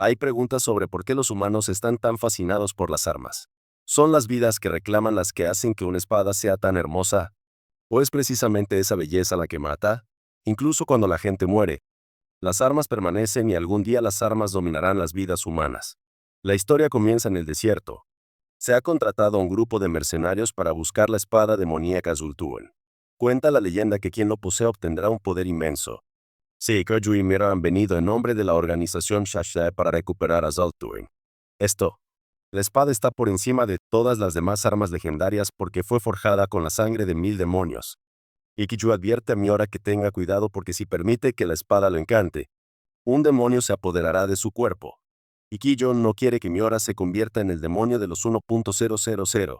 Hay preguntas sobre por qué los humanos están tan fascinados por las armas. ¿Son las vidas que reclaman las que hacen que una espada sea tan hermosa? ¿O es precisamente esa belleza la que mata? Incluso cuando la gente muere, las armas permanecen y algún día las armas dominarán las vidas humanas. La historia comienza en el desierto. Se ha contratado a un grupo de mercenarios para buscar la espada demoníaca Zultúen. Cuenta la leyenda que quien lo posea obtendrá un poder inmenso. Sí, Koju y Mira han venido en nombre de la organización Shashai para recuperar a Zultúen. Esto. La espada está por encima de todas las demás armas legendarias porque fue forjada con la sangre de 1000 demonios. Ikiju advierte a Miora que tenga cuidado porque si permite que la espada lo encante, un demonio se apoderará de su cuerpo. Ikijo no quiere que Miora se convierta en el demonio de los 1.000.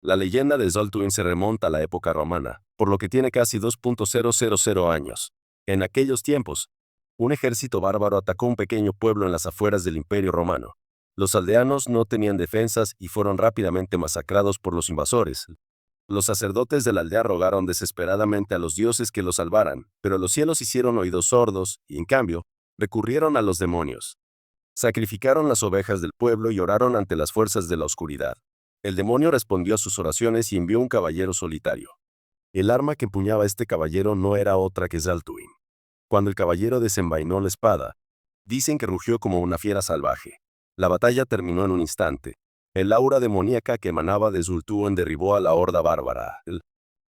La leyenda de Zoltuin se remonta a la época romana, por lo que tiene casi 2.000 años. En aquellos tiempos, un ejército bárbaro atacó un pequeño pueblo en las afueras del Imperio Romano. Los aldeanos no tenían defensas y fueron rápidamente masacrados por los invasores. Los sacerdotes de la aldea rogaron desesperadamente a los dioses que los salvaran, pero los cielos hicieron oídos sordos y, en cambio, recurrieron a los demonios. Sacrificaron las ovejas del pueblo y oraron ante las fuerzas de la oscuridad. El demonio respondió a sus oraciones y envió un caballero solitario. El arma que empuñaba este caballero no era otra que Zaltuin. Cuando el caballero desenvainó la espada, dicen que rugió como una fiera salvaje. La batalla terminó en un instante. El aura demoníaca que emanaba de Zultúen derribó a la horda bárbara.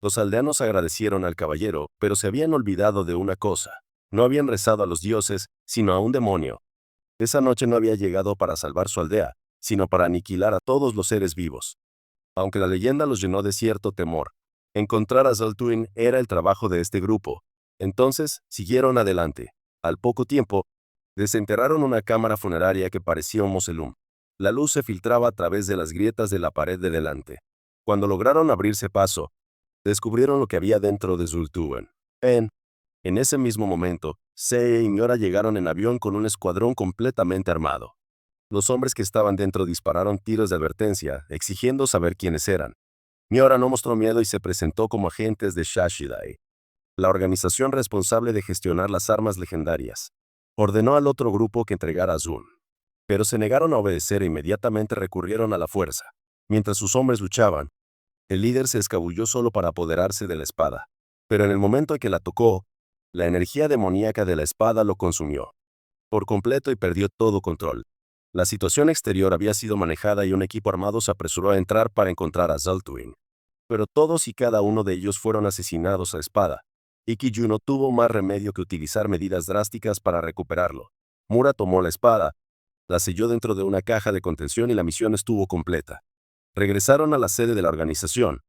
Los aldeanos agradecieron al caballero, pero se habían olvidado de una cosa. No habían rezado a los dioses, sino a un demonio. Esa noche no había llegado para salvar su aldea, sino para aniquilar a todos los seres vivos. Aunque la leyenda los llenó de cierto temor, encontrar a Zoltuin era el trabajo de este grupo. Entonces, siguieron adelante. Al poco tiempo, desenterraron una cámara funeraria que parecía un mausoleo. La luz se filtraba a través de las grietas de la pared de delante. Cuando lograron abrirse paso, descubrieron lo que había dentro de Zultúen. En ese mismo momento, Seiya y Miora llegaron en avión con un escuadrón completamente armado. Los hombres que estaban dentro dispararon tiros de advertencia, exigiendo saber quiénes eran. Miora no mostró miedo y se presentó como agentes de Shashidai, la organización responsable de gestionar las armas legendarias. Ordenó al otro grupo que entregara a Zun. Pero se negaron a obedecer e inmediatamente recurrieron a la fuerza. Mientras sus hombres luchaban, el líder se escabulló solo para apoderarse de la espada. Pero en el momento en que la tocó, la energía demoníaca de la espada lo consumió por completo y perdió todo control. La situación exterior había sido manejada y un equipo armado se apresuró a entrar para encontrar a Zoltuin. Pero todos y cada uno de ellos fueron asesinados a espada. Ikiju no tuvo más remedio que utilizar medidas drásticas para recuperarlo. Mura tomó la espada, la selló dentro de una caja de contención y la misión estuvo completa. Regresaron a la sede de la organización,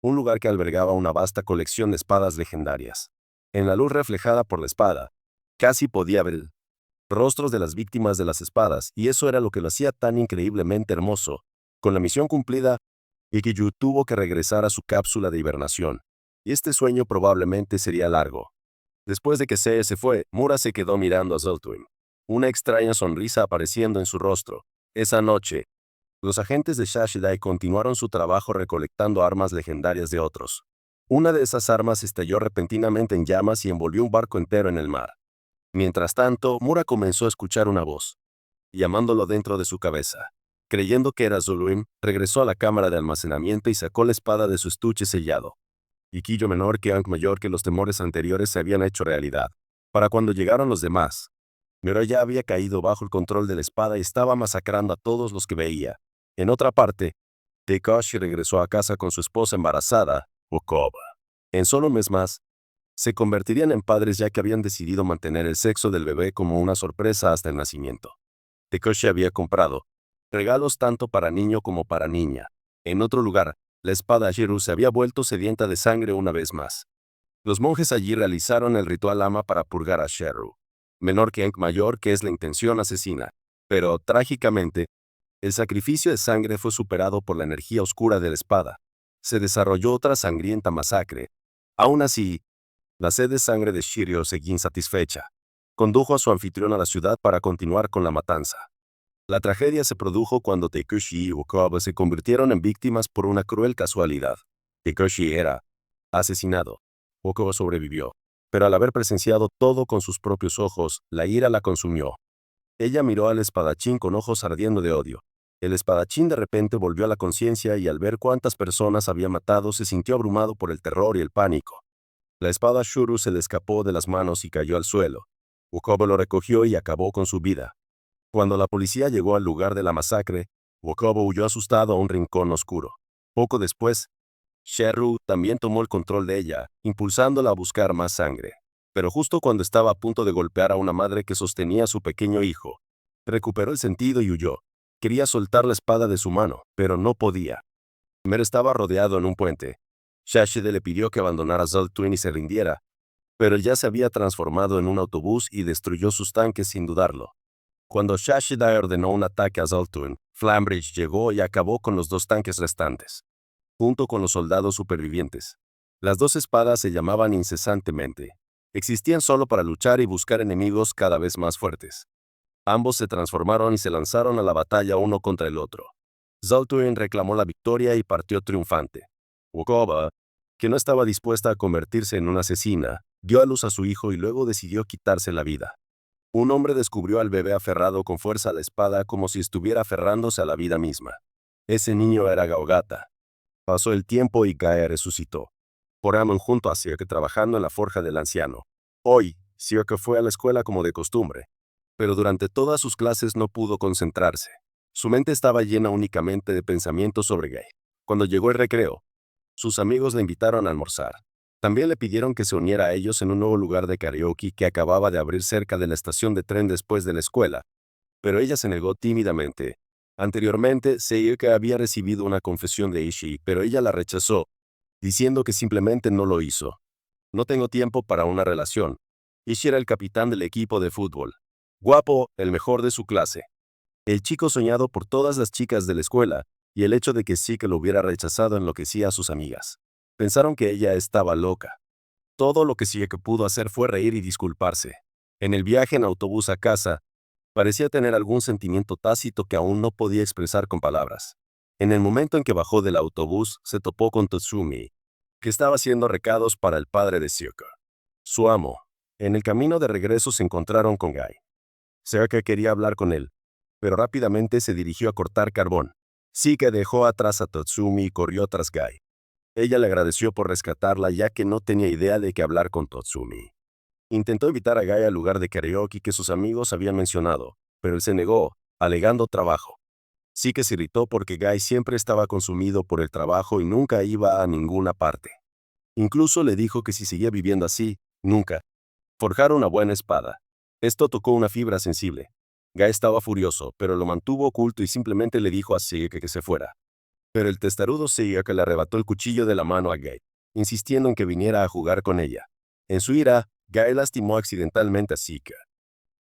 un lugar que albergaba una vasta colección de espadas legendarias. En la luz reflejada por la espada, casi podía ver rostros de las víctimas de las espadas, y eso era lo que lo hacía tan increíblemente hermoso. Con la misión cumplida, Ikiju tuvo que regresar a su cápsula de hibernación, y este sueño probablemente sería largo. Después de que Seiya se fue, Mura se quedó mirando a Zoltuin, una extraña sonrisa apareciendo en su rostro. Esa noche, los agentes de Shashidai continuaron su trabajo recolectando armas legendarias de otros. Una de esas armas estalló repentinamente en llamas y envolvió un barco entero en el mar. Mientras tanto, Mura comenzó a escuchar una voz, llamándolo dentro de su cabeza. Creyendo que era Zuluim, regresó a la cámara de almacenamiento y sacó la espada de su estuche sellado. Ikillo menor que Ankh mayor que los temores anteriores se habían hecho realidad. Para cuando llegaron los demás, Miura ya había caído bajo el control de la espada y estaba masacrando a todos los que veía. En otra parte, Teikoshi regresó a casa con su esposa embarazada, Okoba. En solo un mes más, se convertirían en padres ya que habían decidido mantener el sexo del bebé como una sorpresa hasta el nacimiento. Teikoshi había comprado regalos tanto para niño como para niña. En otro lugar, la espada Shiru se había vuelto sedienta de sangre una vez más. Los monjes allí realizaron el ritual Ama para purgar a Sheru, menor que Ankh mayor, que es la intención asesina. Pero, trágicamente, el sacrificio de sangre fue superado por la energía oscura de la espada. Se desarrolló otra sangrienta masacre. Aún así, la sed de sangre de Shiryu seguía insatisfecha. Condujo a su anfitrión a la ciudad para continuar con la matanza. La tragedia se produjo cuando Teikoshi y Okoba se convirtieron en víctimas por una cruel casualidad. Teikoshi era asesinado. Okoba sobrevivió. Pero al haber presenciado todo con sus propios ojos, la ira la consumió. Ella miró al espadachín con ojos ardiendo de odio. El espadachín de repente volvió a la conciencia y al ver cuántas personas había matado se sintió abrumado por el terror y el pánico. La espada Shuru se le escapó de las manos y cayó al suelo. Wokobo lo recogió y acabó con su vida. Cuando la policía llegó al lugar de la masacre, Wokobo huyó asustado a un rincón oscuro. Poco después, Sheru también tomó el control de ella, impulsándola a buscar más sangre. Pero justo cuando estaba a punto de golpear a una madre que sostenía a su pequeño hijo, recuperó el sentido y huyó. Quería soltar la espada de su mano, pero no podía. Mer estaba rodeado en un puente. Shashide le pidió que abandonara Zoltwin y se rindiera, pero él ya se había transformado en un autobús y destruyó sus tanques sin dudarlo. Cuando Shashida ordenó un ataque a Zoltwin, Flambridge llegó y acabó con los 2 tanques restantes, junto con los soldados supervivientes. Las 2 espadas se llamaban incesantemente. Existían solo para luchar y buscar enemigos cada vez más fuertes. Ambos se transformaron y se lanzaron a la batalla uno contra el otro. Zoltwin reclamó la victoria y partió triunfante. Wokoba, que no estaba dispuesta a convertirse en una asesina, dio a luz a su hijo y luego decidió quitarse la vida. Un hombre descubrió al bebé aferrado con fuerza a la espada como si estuviera aferrándose a la vida misma. Ese niño era Gaogata. Pasó el tiempo y Gaia resucitó. Poraman junto a Sieke trabajando en la forja del anciano. Hoy, Sieke fue a la escuela como de costumbre, pero durante todas sus clases no pudo concentrarse. Su mente estaba llena únicamente de pensamientos sobre Gai. Cuando llegó el recreo, sus amigos la invitaron a almorzar. También le pidieron que se uniera a ellos en un nuevo lugar de karaoke que acababa de abrir cerca de la estación de tren después de la escuela, pero ella se negó tímidamente. Anteriormente, Seiyuka había recibido una confesión de Ishii, pero ella la rechazó, diciendo que simplemente no lo hizo. No tengo tiempo para una relación. Ishii era el capitán del equipo de fútbol. Guapo, el mejor de su clase. El chico soñado por todas las chicas de la escuela, y el hecho de que sí que lo hubiera rechazado enloquecía a sus amigas. Pensaron que ella estaba loca. Todo lo que sí que pudo hacer fue reír y disculparse. En el viaje en autobús a casa, parecía tener algún sentimiento tácito que aún no podía expresar con palabras. En el momento en que bajó del autobús, se topó con Totsumi, que estaba haciendo recados para el padre de Seiyuka, su amo. En el camino de regreso se encontraron con Gai. Seiyuka quería hablar con él, pero rápidamente se dirigió a cortar carbón. Sika dejó atrás a Totsumi y corrió tras Gai. Ella le agradeció por rescatarla ya que no tenía idea de qué hablar con Totsumi. Intentó invitar a Gai al lugar de karaoke que sus amigos habían mencionado, pero él se negó, alegando trabajo. Sika se irritó porque Gai siempre estaba consumido por el trabajo y nunca iba a ninguna parte. Incluso le dijo que si seguía viviendo así, nunca forjar una buena espada. Esto tocó una fibra sensible. Gai estaba furioso, pero lo mantuvo oculto y simplemente le dijo a Seiyuka que se fuera. Pero el testarudo Seiyuka le arrebató el cuchillo de la mano a Gai, insistiendo en que viniera a jugar con ella. En su ira, Gai lastimó accidentalmente a Sika.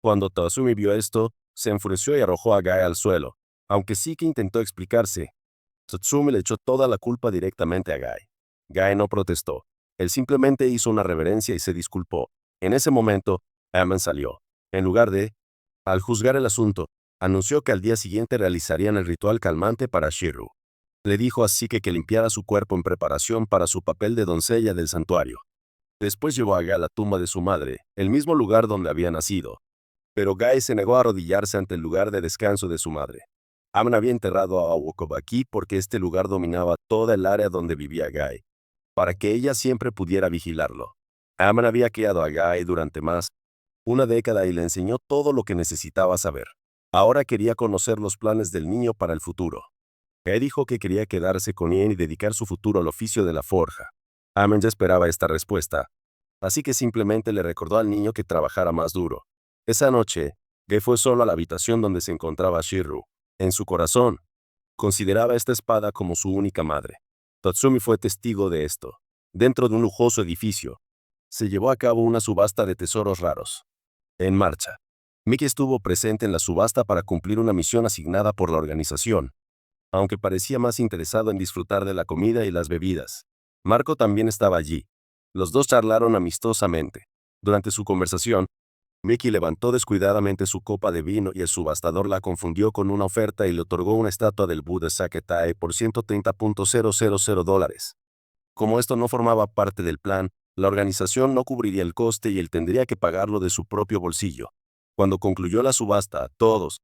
Cuando Totsumi vio esto, se enfureció y arrojó a Gai al suelo. Aunque Sika intentó explicarse, Totsumi le echó toda la culpa directamente a Gai. Gai no protestó. Él simplemente hizo una reverencia y se disculpó. En ese momento, Aman salió. En lugar de, al juzgar el asunto, anunció que al día siguiente realizarían el ritual calmante para Shiru. Le dijo a Sike que limpiara su cuerpo en preparación para su papel de doncella del santuario. Después llevó a Gai a la tumba de su madre, el mismo lugar donde había nacido. Pero Gai se negó a arrodillarse ante el lugar de descanso de su madre. Aman había enterrado a Wokoba aquí porque este lugar dominaba toda el área donde vivía Gai, para que ella siempre pudiera vigilarlo. Aman había criado a Gai durante más una década y le enseñó todo lo que necesitaba saber. Ahora quería conocer los planes del niño para el futuro. Gai dijo que quería quedarse con Ien y dedicar su futuro al oficio de la forja. Amen ya esperaba esta respuesta, así que simplemente le recordó al niño que trabajara más duro. Esa noche, Gai fue solo a la habitación donde se encontraba Shiru. En su corazón, consideraba esta espada como su única madre. Totsumi fue testigo de esto. Dentro de un lujoso edificio, se llevó a cabo una subasta de tesoros raros. En marcha. Mickey estuvo presente en la subasta para cumplir una misión asignada por la organización, aunque parecía más interesado en disfrutar de la comida y las bebidas. Marco también estaba allí. Los dos charlaron amistosamente. Durante su conversación, Mickey levantó descuidadamente su copa de vino y el subastador la confundió con una oferta y le otorgó una estatua del Buda Saketae por $130,000. Como esto no formaba parte del plan, la organización no cubriría el coste y él tendría que pagarlo de su propio bolsillo. Cuando concluyó la subasta, todos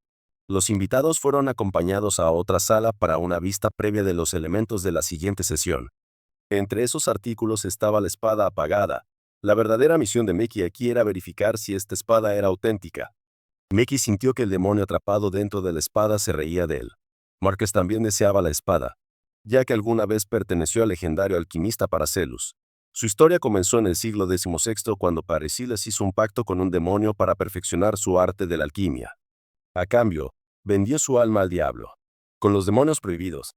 los invitados fueron acompañados a otra sala para una vista previa de los elementos de la siguiente sesión. Entre esos artículos estaba la espada apagada. La verdadera misión de Mickey aquí era verificar si esta espada era auténtica. Mickey sintió que el demonio atrapado dentro de la espada se reía de él. Marcus también deseaba la espada, ya que alguna vez perteneció al legendario alquimista Paracelsus. Su historia comenzó en el siglo XVI cuando Paracelsus hizo un pacto con un demonio para perfeccionar su arte de la alquimia. A cambio, vendió su alma al diablo. Con los demonios prohibidos.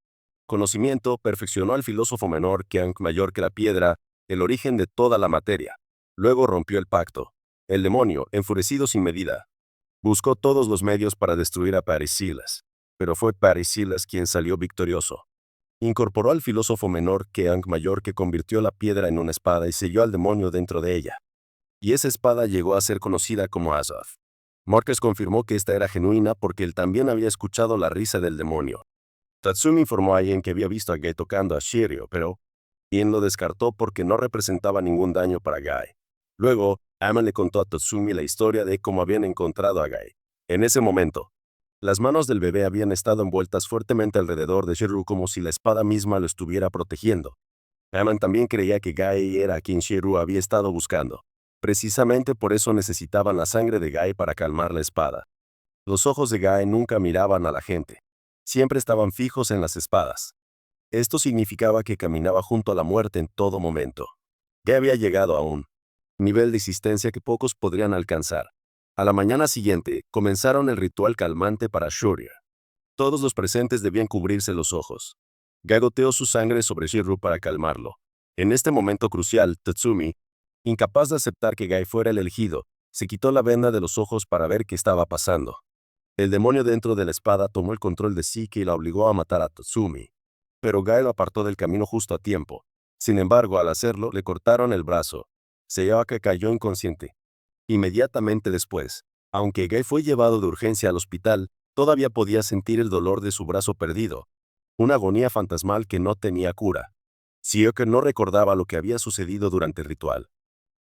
Conocimiento perfeccionó al filósofo menor que aunque mayor que la piedra, el origen de toda la materia. Luego rompió el pacto. El demonio, enfurecido sin medida, buscó todos los medios para destruir a Paracelsus. Pero fue Paracelsus quien salió victorioso. Incorporó al filósofo menor que aunque mayor que convirtió la piedra en una espada y selló al demonio dentro de ella. Y esa espada llegó a ser conocida como Azoth. Marcus confirmó que esta era genuina porque él también había escuchado la risa del demonio. Tatsumi informó a alguien que había visto a Gai tocando a Shiryu, pero Ien lo descartó porque no representaba ningún daño para Gai. Luego, Aman le contó a Tatsumi la historia de cómo habían encontrado a Gai. En ese momento, las manos del bebé habían estado envueltas fuertemente alrededor de Shiryu como si la espada misma lo estuviera protegiendo. Aman también creía que Gai era a quien Shiryu había estado buscando. Precisamente por eso necesitaban la sangre de Gai para calmar la espada. Los ojos de Gai nunca miraban a la gente. Siempre estaban fijos en las espadas. Esto significaba que caminaba junto a la muerte en todo momento. Gai había llegado a un nivel de existencia que pocos podrían alcanzar. A la mañana siguiente, comenzaron el ritual calmante para Shiryu. Todos los presentes debían cubrirse los ojos. Gai goteó su sangre sobre Shiryu para calmarlo. En este momento crucial, Tatsumi, incapaz de aceptar que Gai fuera el elegido, se quitó la venda de los ojos para ver qué estaba pasando. El demonio dentro de la espada tomó el control de Shiki y la obligó a matar a Tatsumi. Pero Gai lo apartó del camino justo a tiempo. Sin embargo, al hacerlo, le cortaron el brazo. Seiyaka cayó inconsciente. Inmediatamente después, aunque Gai fue llevado de urgencia al hospital, todavía podía sentir el dolor de su brazo perdido. Una agonía fantasmal que no tenía cura. Seiyaka no recordaba lo que había sucedido durante el ritual.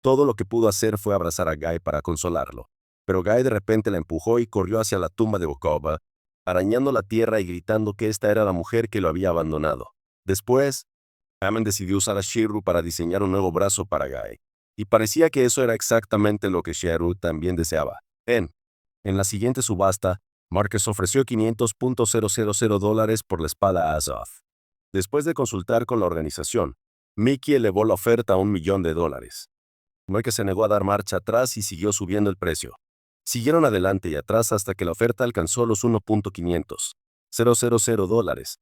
Todo lo que pudo hacer fue abrazar a Gai para consolarlo. Pero Gai de repente la empujó y corrió hacia la tumba de Bokoba, arañando la tierra y gritando que esta era la mujer que lo había abandonado. Después, Amen decidió usar a Shiryu para diseñar un nuevo brazo para Gai. Y parecía que eso era exactamente lo que Shiryu también deseaba. En la siguiente subasta, Marcus ofreció $500,000 por la espada Azoth. Después de consultar con la organización, Mickey elevó la oferta a $1 millón. Marcus se negó a dar marcha atrás y siguió subiendo el precio. Siguieron adelante y atrás hasta que la oferta alcanzó los $1.500,000.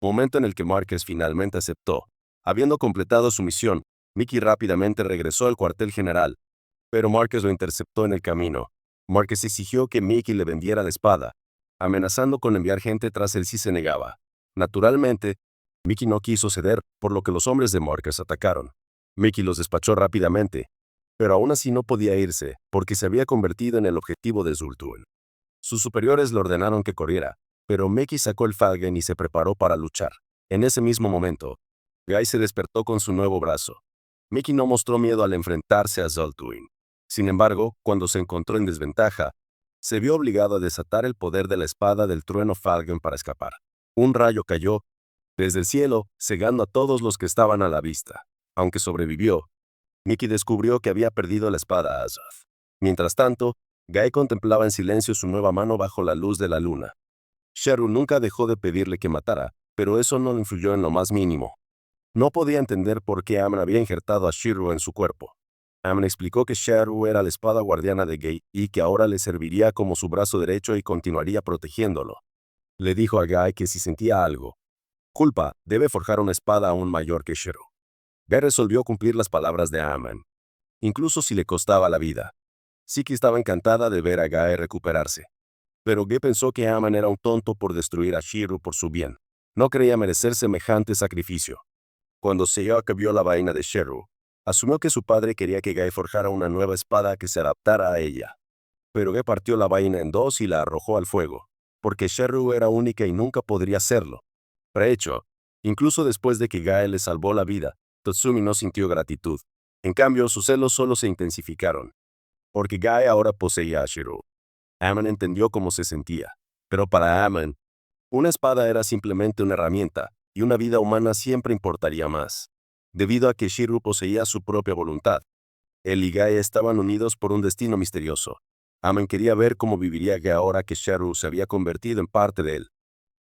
Momento en el que Marcus finalmente aceptó. Habiendo completado su misión, Mickey rápidamente regresó al cuartel general, pero Marcus lo interceptó en el camino. Marcus exigió que Mickey le vendiera la espada, amenazando con enviar gente tras él si se negaba. Naturalmente, Mickey no quiso ceder, por lo que los hombres de Marcus atacaron. Mickey los despachó rápidamente, pero aún así no podía irse, porque se había convertido en el objetivo de Zultun. Sus superiores le ordenaron que corriera, pero Mickey sacó el Falgen y se preparó para luchar. En ese mismo momento, Gai se despertó con su nuevo brazo. Mickey no mostró miedo al enfrentarse a Zultun. Sin embargo, cuando se encontró en desventaja, se vio obligado a desatar el poder de la espada del trueno Falgen para escapar. Un rayo cayó desde el cielo, cegando a todos los que estaban a la vista. Aunque sobrevivió, Mickey descubrió que había perdido la espada Azoth. Mientras tanto, Gai contemplaba en silencio su nueva mano bajo la luz de la luna. Shiryu nunca dejó de pedirle que matara, pero eso no le influyó en lo más mínimo. No podía entender por qué Aman había injertado a Shiryu en su cuerpo. Aman explicó que Shiryu era la espada guardiana de Gai y que ahora le serviría como su brazo derecho y continuaría protegiéndolo. Le dijo a Gai que si sentía algo, culpa, debe forjar una espada aún mayor que Shiryu. Gai resolvió cumplir las palabras de Aman, incluso si le costaba la vida. Shiki estaba encantada de ver a Gai recuperarse. Pero Gai pensó que Aman era un tonto por destruir a Shiryu por su bien. No creía merecer semejante sacrificio. Cuando Seiyaka vio la vaina de Shiryu, asumió que su padre quería que Gai forjara una nueva espada que se adaptara a ella. Pero Gai partió la vaina en dos y la arrojó al fuego, porque Shiryu era única y nunca podría hacerlo. De hecho, incluso después de que Gai le salvó la vida, Tatsumi no sintió gratitud. En cambio, sus celos solo se intensificaron, porque Gai ahora poseía a Shiryu. Aemon entendió cómo se sentía. Pero para Aemon, una espada era simplemente una herramienta, y una vida humana siempre importaría más. Debido a que Shiryu poseía su propia voluntad, él y Guy estaban unidos por un destino misterioso. Aemon quería ver cómo viviría Guy ahora que Shiryu se había convertido en parte de él.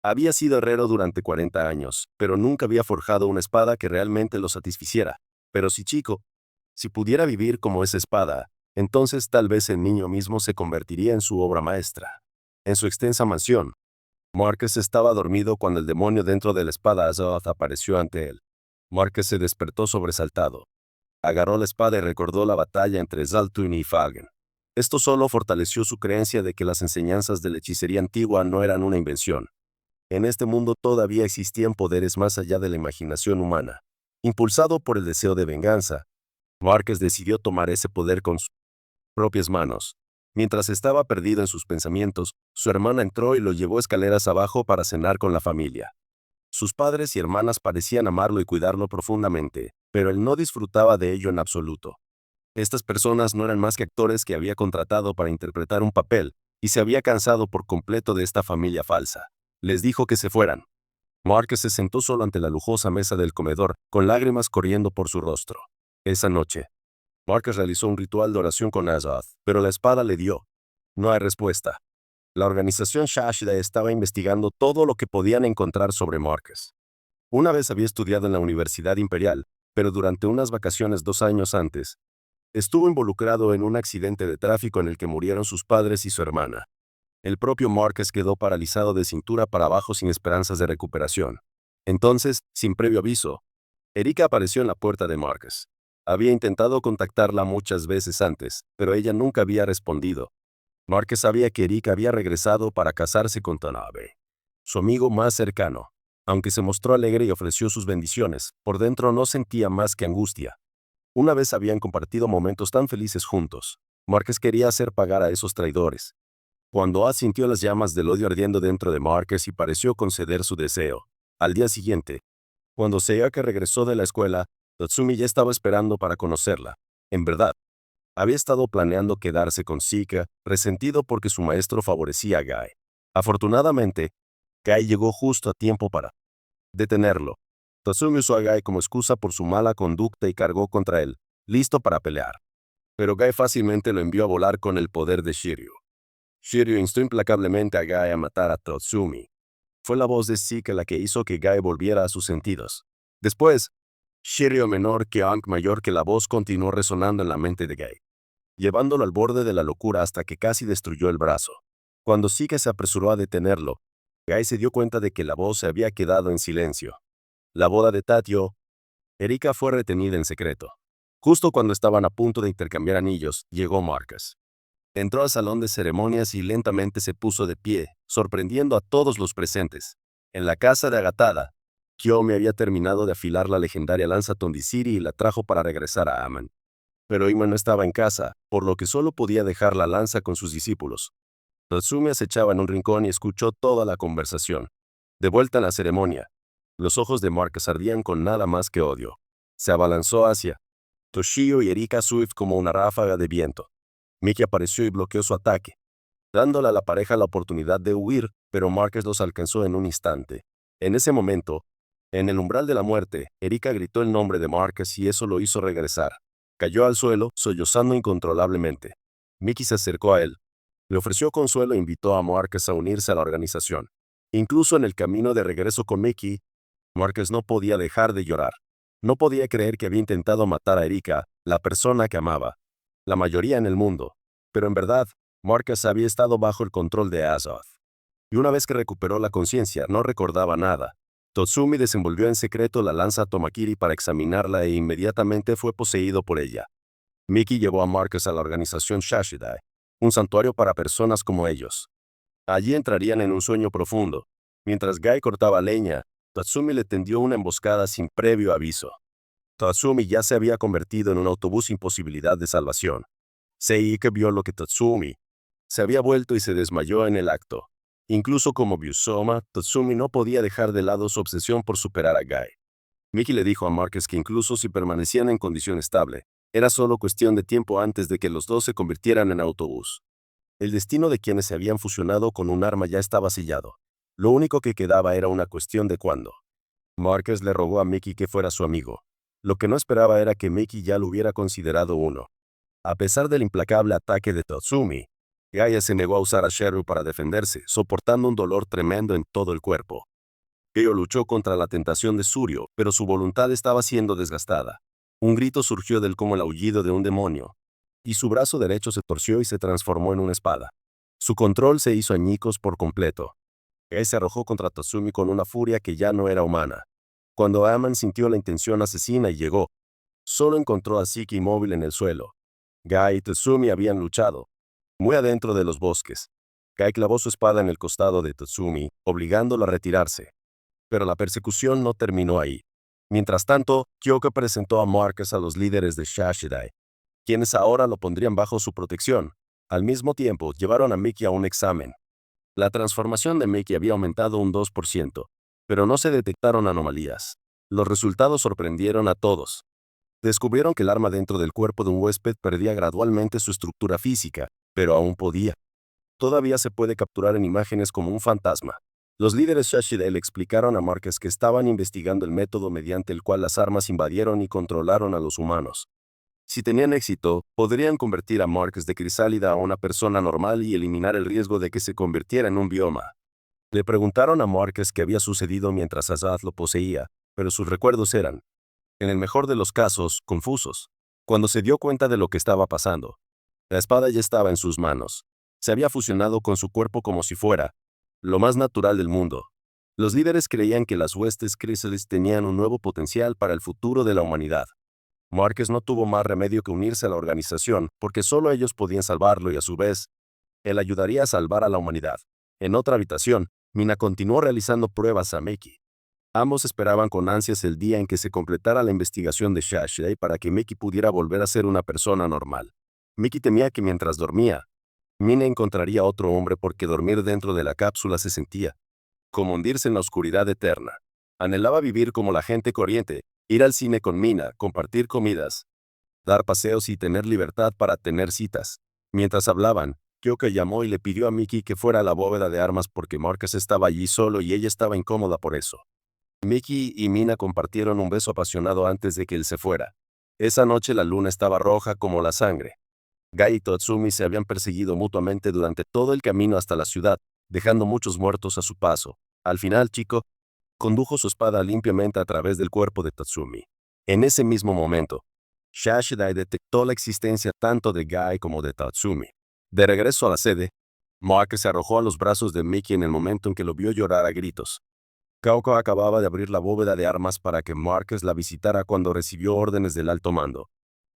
Había sido herrero durante 40 años, pero nunca había forjado una espada que realmente lo satisficiera. Pero si pudiera vivir como esa espada, entonces tal vez el niño mismo se convertiría en su obra maestra. En su extensa mansión, Marcus estaba dormido cuando el demonio dentro de la espada Azoth apareció ante él. Marcus se despertó sobresaltado. Agarró la espada y recordó la batalla entre Zaltun y Falgen. Esto solo fortaleció su creencia de que las enseñanzas de la hechicería antigua no eran una invención. En este mundo todavía existían poderes más allá de la imaginación humana. Impulsado por el deseo de venganza, Marcus decidió tomar ese poder con sus propias manos. Mientras estaba perdido en sus pensamientos, su hermana entró y lo llevó escaleras abajo para cenar con la familia. Sus padres y hermanas parecían amarlo y cuidarlo profundamente, pero él no disfrutaba de ello en absoluto. Estas personas no eran más que actores que había contratado para interpretar un papel, y se había cansado por completo de esta familia falsa. Les dijo que se fueran. Marcus se sentó solo ante la lujosa mesa del comedor, con lágrimas corriendo por su rostro. Esa noche, Marcus realizó un ritual de oración con Azoth, pero la espada le dio. No hay respuesta. La organización Shashida estaba investigando todo lo que podían encontrar sobre Marcus. Una vez había estudiado en la Universidad Imperial, pero durante unas vacaciones 2 años antes, estuvo involucrado en un accidente de tráfico en el que murieron sus padres y su hermana. El propio Marcus quedó paralizado de cintura para abajo sin esperanzas de recuperación. Entonces, sin previo aviso, Erika apareció en la puerta de Marcus. Había intentado contactarla muchas veces antes, pero ella nunca había respondido. Marcus sabía que Erika había regresado para casarse con Tanabe, su amigo más cercano. Aunque se mostró alegre y ofreció sus bendiciones, por dentro no sentía más que angustia. Una vez habían compartido momentos tan felices juntos. Marcus quería hacer pagar a esos traidores. Cuando sintió las llamas del odio ardiendo dentro de Marcus y pareció conceder su deseo. Al día siguiente, cuando Sayaka regresó de la escuela, Tatsumi ya estaba esperando para conocerla. En verdad, había estado planeando quedarse con Shika, resentido porque su maestro favorecía a Guy. Afortunadamente, Guy llegó justo a tiempo para detenerlo. Tatsumi usó a Guy como excusa por su mala conducta y cargó contra él, listo para pelear. Pero Guy fácilmente lo envió a volar con el poder de Shiryu. Shiryu instó implacablemente a Guy a matar a Tatsumi. Fue la voz de Shika la que hizo que Guy volviera a sus sentidos. Después, Shiryu menor que Ankh mayor que la voz continuó resonando en la mente de Guy, llevándolo al borde de la locura hasta que casi destruyó el brazo. Cuando Shika se apresuró a detenerlo, Guy se dio cuenta de que la voz se había quedado en silencio. La boda de Tatio, Erika fue retenida en secreto. Justo cuando estaban a punto de intercambiar anillos, llegó Marcus. Entró al salón de ceremonias y lentamente se puso de pie, sorprendiendo a todos los presentes. En la casa de Agatada, Kiyomi había terminado de afilar la legendaria lanza Tondisiri y la trajo para regresar a Aman. Pero Ima no estaba en casa, por lo que solo podía dejar la lanza con sus discípulos. Tatsumi acechaba en un rincón y escuchó toda la conversación. De vuelta en la ceremonia, los ojos de Marcus ardían con nada más que odio. Se abalanzó hacia Toshio y Erika Swift como una ráfaga de viento. Miki apareció y bloqueó su ataque, dándole a la pareja la oportunidad de huir, pero Marcus los alcanzó en un instante. En ese momento, en el umbral de la muerte, Erika gritó el nombre de Marcus y eso lo hizo regresar. Cayó al suelo, sollozando incontrolablemente. Miki se acercó a él. Le ofreció consuelo e invitó a Marcus a unirse a la organización. Incluso en el camino de regreso con Miki, Marcus no podía dejar de llorar. No podía creer que había intentado matar a Erika, la persona que amaba. La mayoría en el mundo. Pero en verdad, Marcus había estado bajo el control de Azoth. Y una vez que recuperó la conciencia, no recordaba nada. Tatsumi desenvolvió en secreto la lanza Tomakiri para examinarla e inmediatamente fue poseído por ella. Miki llevó a Marcus a la organización Shashidai, un santuario para personas como ellos. Allí entrarían en un sueño profundo. Mientras Guy cortaba leña, Tatsumi le tendió una emboscada sin previo aviso. Tatsumi ya se había convertido en un autobús sin posibilidad de salvación. Seike vio lo que Tatsumi se había vuelto y se desmayó en el acto. Incluso como Byusoma, Tatsumi no podía dejar de lado su obsesión por superar a Guy. Miki le dijo a Marcus que incluso si permanecían en condición estable, era solo cuestión de tiempo antes de que los dos se convirtieran en autobús. El destino de quienes se habían fusionado con un arma ya estaba sellado. Lo único que quedaba era una cuestión de cuándo. Marcus le rogó a Mickey que fuera su amigo. Lo que no esperaba era que Mickey ya lo hubiera considerado uno. A pesar del implacable ataque de Tatsumi, Gaia se negó a usar a Sheru para defenderse, soportando un dolor tremendo en todo el cuerpo. Kyo luchó contra la tentación de Suryo, pero su voluntad estaba siendo desgastada. Un grito surgió del como el aullido de un demonio, y su brazo derecho se torció y se transformó en una espada. Su control se hizo añicos por completo. Él se arrojó contra Tatsumi con una furia que ya no era humana. Cuando Aman sintió la intención asesina y llegó, solo encontró a Siki inmóvil en el suelo. Gai y Tatsumi habían luchado, muy adentro de los bosques. Gai clavó su espada en el costado de Tatsumi, obligándolo a retirarse. Pero la persecución no terminó ahí. Mientras tanto, Kyoko presentó a Marcus a los líderes de Shashidai, quienes ahora lo pondrían bajo su protección. Al mismo tiempo, llevaron a Mickey a un examen. La transformación de Mickey había aumentado un 2%, pero no se detectaron anomalías. Los resultados sorprendieron a todos. Descubrieron que el arma dentro del cuerpo de un huésped perdía gradualmente su estructura física, pero aún podía. Todavía se puede capturar en imágenes como un fantasma. Los líderes Shashidai le explicaron a Marcus que estaban investigando el método mediante el cual las armas invadieron y controlaron a los humanos. Si tenían éxito, podrían convertir a Marcus de crisálida a una persona normal y eliminar el riesgo de que se convirtiera en un bioma. Le preguntaron a Marcus qué había sucedido mientras Azad lo poseía, pero sus recuerdos eran, en el mejor de los casos, confusos. Cuando se dio cuenta de lo que estaba pasando, la espada ya estaba en sus manos. Se había fusionado con su cuerpo como si fuera lo más natural del mundo. Los líderes creían que las huestes Chrysalis tenían un nuevo potencial para el futuro de la humanidad. Marcus no tuvo más remedio que unirse a la organización, porque solo ellos podían salvarlo y a su vez, él ayudaría a salvar a la humanidad. En otra habitación, Mina continuó realizando pruebas a Mickey. Ambos esperaban con ansias el día en que se completara la investigación de Shashidai para que Mickey pudiera volver a ser una persona normal. Mickey temía que mientras dormía, Mina encontraría otro hombre porque dormir dentro de la cápsula se sentía como hundirse en la oscuridad eterna. Anhelaba vivir como la gente corriente, ir al cine con Mina, compartir comidas, dar paseos y tener libertad para tener citas. Mientras hablaban, Kyoko llamó y le pidió a Mickey que fuera a la bóveda de armas porque Marcus estaba allí solo y ella estaba incómoda por eso. Mickey y Mina compartieron un beso apasionado antes de que él se fuera. Esa noche la luna estaba roja como la sangre. Gai y Tatsumi se habían perseguido mutuamente durante todo el camino hasta la ciudad, dejando muchos muertos a su paso. Al final, Chico condujo su espada limpiamente a través del cuerpo de Tatsumi. En ese mismo momento, Shashidai detectó la existencia tanto de Gai como de Tatsumi. De regreso a la sede, Marcus se arrojó a los brazos de Mickey en el momento en que lo vio llorar a gritos. Kyoko acababa de abrir la bóveda de armas para que Marcus la visitara cuando recibió órdenes del alto mando.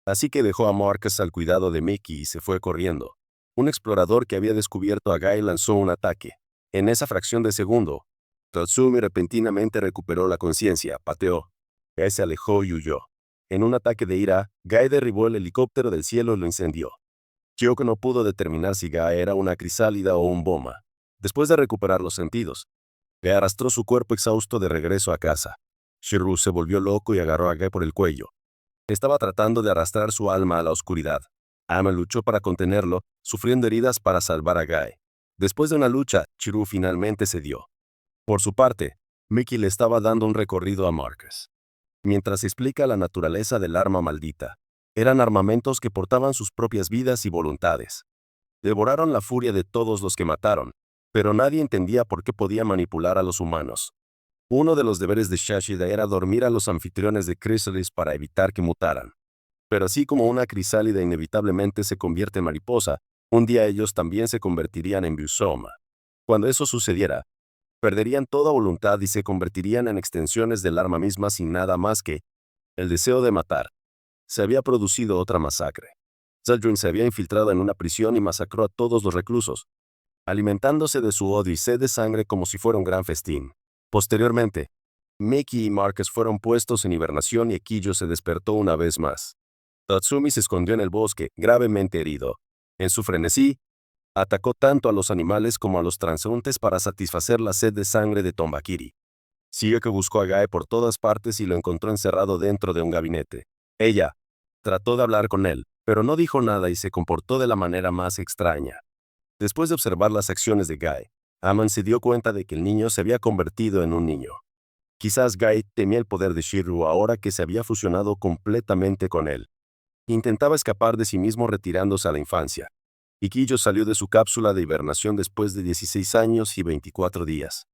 Así que dejó a Marcus al cuidado de Mickey y se fue corriendo. Un explorador que había descubierto a Gai lanzó un ataque. En esa fracción de segundo, Tatsumi repentinamente recuperó la conciencia, pateó. Gai se alejó y huyó. En un ataque de ira, Gai derribó el helicóptero del cielo y lo incendió. Kyoko no pudo determinar si Gai era una crisálida o un boma. Después de recuperar los sentidos, Gai arrastró su cuerpo exhausto de regreso a casa. Shiryu se volvió loco y agarró a Gai por el cuello. Estaba tratando de arrastrar su alma a la oscuridad. Ama luchó para contenerlo, sufriendo heridas para salvar a Gai. Después de una lucha, Shiryu finalmente cedió. Por su parte, Mickey le estaba dando un recorrido a Marcus. Mientras explica la naturaleza del arma maldita, eran armamentos que portaban sus propias vidas y voluntades. Devoraron la furia de todos los que mataron, pero nadie entendía por qué podía manipular a los humanos. Uno de los deberes de Shashidai era dormir a los anfitriones de Chrysalis para evitar que mutaran. Pero así como una crisálida inevitablemente se convierte en mariposa, un día ellos también se convertirían en Byusoma. Cuando eso sucediera, perderían toda voluntad y se convertirían en extensiones del arma misma sin nada más que el deseo de matar. Se había producido otra masacre. Zaldrun se había infiltrado en una prisión y masacró a todos los reclusos, alimentándose de su odio y sed de sangre como si fuera un gran festín. Posteriormente, Mickey y Marcus fueron puestos en hibernación y Kiyo se despertó una vez más. Tatsumi se escondió en el bosque, gravemente herido. En su frenesí, atacó tanto a los animales como a los transeúntes para satisfacer la sed de sangre de Tombakiri. Siguió que buscó a Gai por todas partes y lo encontró encerrado dentro de un gabinete. Ella trató de hablar con él, pero no dijo nada y se comportó de la manera más extraña. Después de observar las acciones de Guy, Aman se dio cuenta de que el niño se había convertido en un niño. Quizás Guy temía el poder de Shiryu ahora que se había fusionado completamente con él. Intentaba escapar de sí mismo retirándose a la infancia. Ikijo salió de su cápsula de hibernación después de 16 años y 24 días.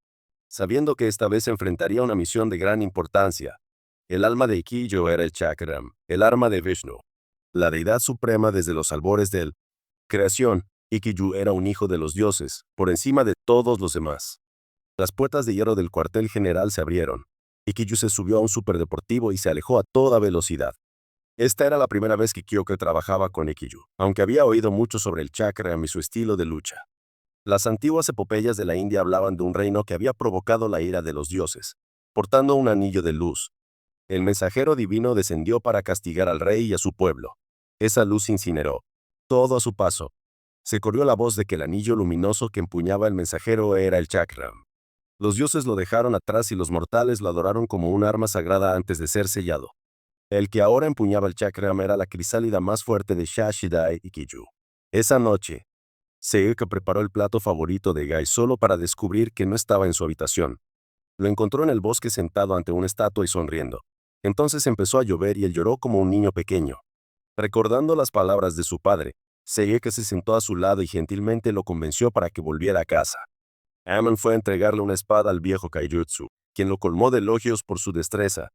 Sabiendo que esta vez se enfrentaría a una misión de gran importancia. El alma de Ikijo era el Chakram, el arma de Vishnu, la deidad suprema desde los albores de creación. Ikijo era un hijo de los dioses, por encima de todos los demás. Las puertas de hierro del cuartel general se abrieron. Ikijo se subió a un superdeportivo y se alejó a toda velocidad. Esta era la primera vez que Kyoka trabajaba con Ikijo, aunque había oído mucho sobre el Chakram y su estilo de lucha. Las antiguas epopeyas de la India hablaban de un reino que había provocado la ira de los dioses, portando un anillo de luz. El mensajero divino descendió para castigar al rey y a su pueblo. Esa luz incineró todo a su paso. Se corrió la voz de que el anillo luminoso que empuñaba el mensajero era el Chakram. Los dioses lo dejaron atrás y los mortales lo adoraron como un arma sagrada antes de ser sellado. El que ahora empuñaba el Chakram era la crisálida más fuerte de Shashidai Ikijo. Esa noche, Seika preparó el plato favorito de Guy solo para descubrir que no estaba en su habitación. Lo encontró en el bosque sentado ante una estatua y sonriendo. Entonces empezó a llover y él lloró como un niño pequeño. Recordando las palabras de su padre, Seika se sentó a su lado y gentilmente lo convenció para que volviera a casa. Aman fue a entregarle una espada al viejo Kaijutsu, quien lo colmó de elogios por su destreza.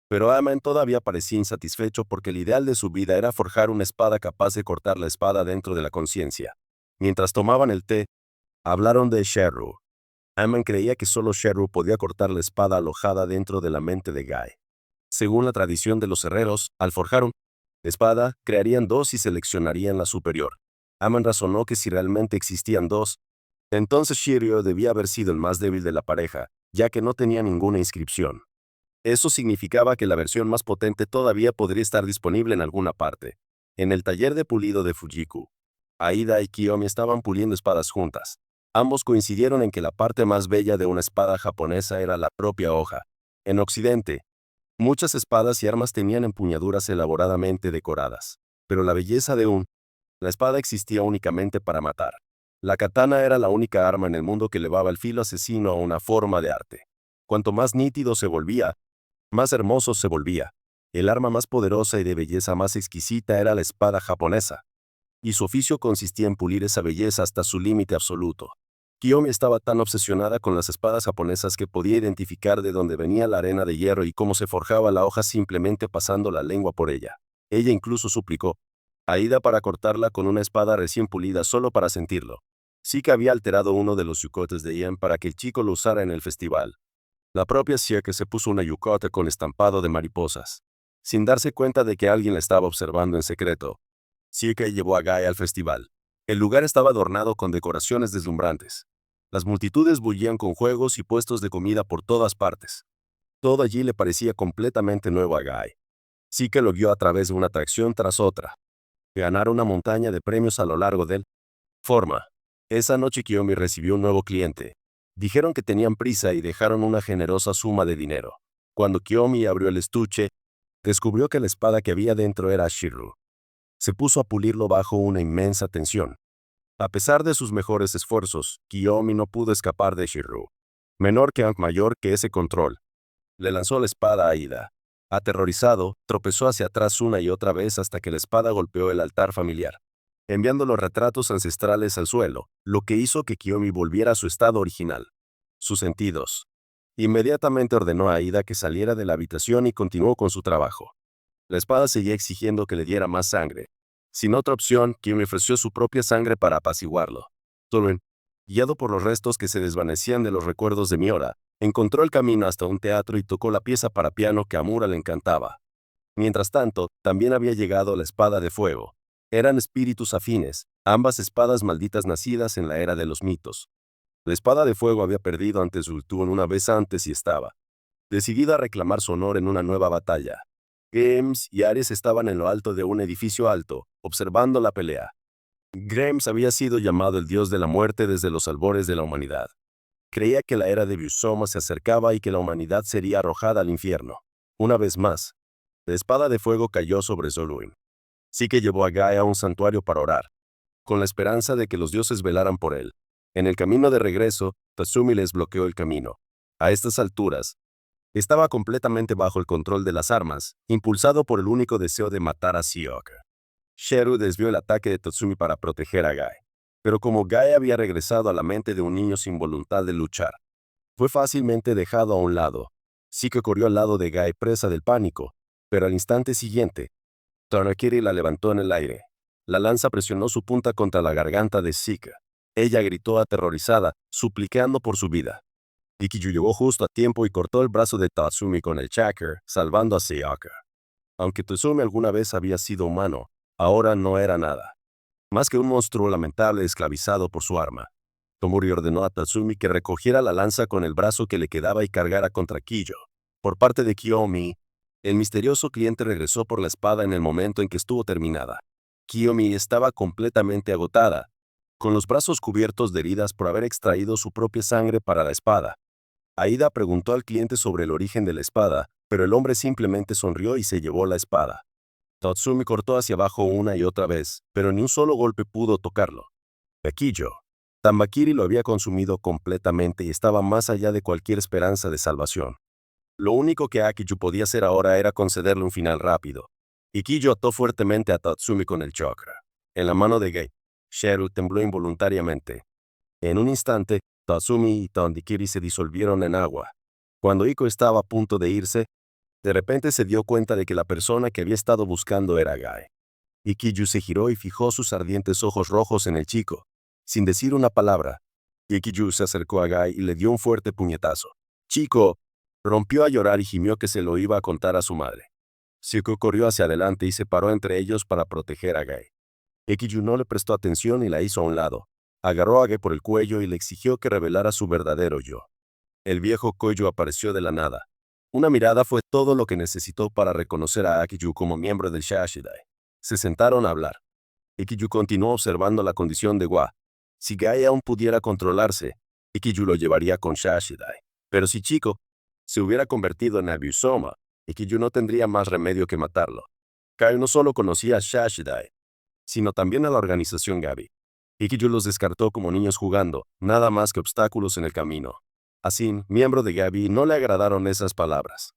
Pero Aman todavía parecía insatisfecho porque el ideal de su vida era forjar una espada capaz de cortar la espada dentro de la conciencia. Mientras tomaban el té, hablaron de Sherru. Aman creía que solo Sherru podía cortar la espada alojada dentro de la mente de Guy. Según la tradición de los herreros, al forjar una espada, crearían dos y seleccionarían la superior. Aman razonó que si realmente existían dos, entonces Shiryu debía haber sido el más débil de la pareja, ya que no tenía ninguna inscripción. Eso significaba que la versión más potente todavía podría estar disponible en alguna parte. En el taller de pulido de Fujiku, Aida y Kiyomi estaban puliendo espadas juntas. Ambos coincidieron en que la parte más bella de una espada japonesa era la propia hoja. En Occidente, muchas espadas y armas tenían empuñaduras elaboradamente decoradas. Pero la belleza de la espada existía únicamente para matar. La katana era la única arma en el mundo que elevaba el filo asesino a una forma de arte. Cuanto más nítido se volvía, más hermoso se volvía. El arma más poderosa y de belleza más exquisita era la espada japonesa. Y su oficio consistía en pulir esa belleza hasta su límite absoluto. Kiyomi estaba tan obsesionada con las espadas japonesas que podía identificar de dónde venía la arena de hierro y cómo se forjaba la hoja simplemente pasando la lengua por ella. Ella incluso suplicó a Aida para cortarla con una espada recién pulida solo para sentirlo. Sí que había alterado uno de los yukotes de Ian para que el chico lo usara en el festival. La propia Sieke se puso una yukote con estampado de mariposas. Sin darse cuenta de que alguien la estaba observando en secreto, Sieke llevó a Guy al festival. El lugar estaba adornado con decoraciones deslumbrantes. Las multitudes bullían con juegos y puestos de comida por todas partes. Todo allí le parecía completamente nuevo a Guy. Sieke lo guió a través de una atracción tras otra. Ganaron una montaña de premios a lo largo del forma. Esa noche Kiyomi recibió un nuevo cliente. Dijeron que tenían prisa y dejaron una generosa suma de dinero. Cuando Kiyomi abrió el estuche, descubrió que la espada que había dentro era Shiryu. Se puso a pulirlo bajo una inmensa tensión. A pesar de sus mejores esfuerzos, Kiyomi no pudo escapar de Shiryu. Menor que Ankh, mayor que ese control. Le lanzó la espada a Aida. Aterrorizado, tropezó hacia atrás una y otra vez hasta que la espada golpeó el altar familiar, enviando los retratos ancestrales al suelo, lo que hizo que Kiyomi volviera a su estado original. Sus sentidos. Inmediatamente ordenó a Aida que saliera de la habitación y continuó con su trabajo. La espada seguía exigiendo que le diera más sangre. Sin otra opción, Kiyomi ofreció su propia sangre para apaciguarlo. Solo guiado por los restos que se desvanecían de los recuerdos de Miura, encontró el camino hasta un teatro y tocó la pieza para piano que a Mura le encantaba. Mientras tanto, también había llegado la espada de fuego. Eran espíritus afines, ambas espadas malditas nacidas en la era de los mitos. La espada de fuego había perdido ante Zultún una vez antes y estaba decidida a reclamar su honor en una nueva batalla. Grimes y Ares estaban en lo alto de un edificio alto, observando la pelea. Grimes había sido llamado el dios de la muerte desde los albores de la humanidad. Creía que la era de Busoma se acercaba y que la humanidad sería arrojada al infierno. Una vez más, la espada de fuego cayó sobre Zoluin. Sí que llevó a Guy a un santuario para orar. con la esperanza de que los dioses velaran por él. En el camino de regreso, Tatsumi les bloqueó el camino. A estas alturas, estaba completamente bajo el control de las armas, impulsado por el único deseo de matar a Sioka. Sheru desvió el ataque de Tatsumi para proteger a Gai. Pero como Gai había regresado a la mente de un niño sin voluntad de luchar, fue fácilmente dejado a un lado. Sika corrió al lado de Gai presa del pánico, pero al instante siguiente, Tarakiri la levantó en el aire. La lanza presionó su punta contra la garganta de Sika. Ella gritó aterrorizada, suplicando por su vida. Ikiju llegó justo a tiempo y cortó el brazo de Tatsumi con el chakra, salvando a Sioka. Aunque Tatsumi alguna vez había sido humano, ahora no era nada más que un monstruo lamentable esclavizado por su arma. Tomori ordenó a Tatsumi que recogiera la lanza con el brazo que le quedaba y cargara contra Kiyo. Por parte de Kiyomi, el misterioso cliente regresó por la espada en el momento en que estuvo terminada. Kiyomi estaba completamente agotada, con los brazos cubiertos de heridas por haber extraído su propia sangre para la espada. Aida preguntó al cliente sobre el origen de la espada, pero el hombre simplemente sonrió y se llevó la espada. Tatsumi cortó hacia abajo una y otra vez, pero ni un solo golpe pudo tocarlo. Kiyo. Tambakiri lo había consumido completamente y estaba más allá de cualquier esperanza de salvación. Lo único que Akiju podía hacer ahora era concederle un final rápido. Y Kiyo ató fuertemente a Tatsumi con el chakra. En la mano de Gai, Sheru tembló involuntariamente. En un instante, Tatsumi y Tambakiri se disolvieron en agua. Cuando Iko estaba a punto de irse, de repente se dio cuenta de que la persona que había estado buscando era Gai. Ikiju se giró y fijó sus ardientes ojos rojos en el chico, sin decir una palabra. Ikiju se acercó a Gai y le dio un fuerte puñetazo. Chico rompió a llorar y gimió que se lo iba a contar a su madre. Shiko corrió hacia adelante y se paró entre ellos para proteger a Gai. Ikiju no le prestó atención y la hizo a un lado. Agarró a Gai por el cuello y le exigió que revelara su verdadero yo. El viejo Koyo apareció de la nada. Una mirada fue todo lo que necesitó para reconocer a Akiju como miembro del Shashidai. Se sentaron a hablar. Ikiju continuó observando la condición de Wa. Si Gai aún pudiera controlarse, Ikiju lo llevaría con Shashidai. Pero si Chico se hubiera convertido en Abusoma, Ikiju no tendría más remedio que matarlo. Gai no solo conocía a Shashidai, sino también a la organización Gabi. Ikiju los descartó como niños jugando, nada más que obstáculos en el camino. Así, miembro de Gabi, no le agradaron esas palabras.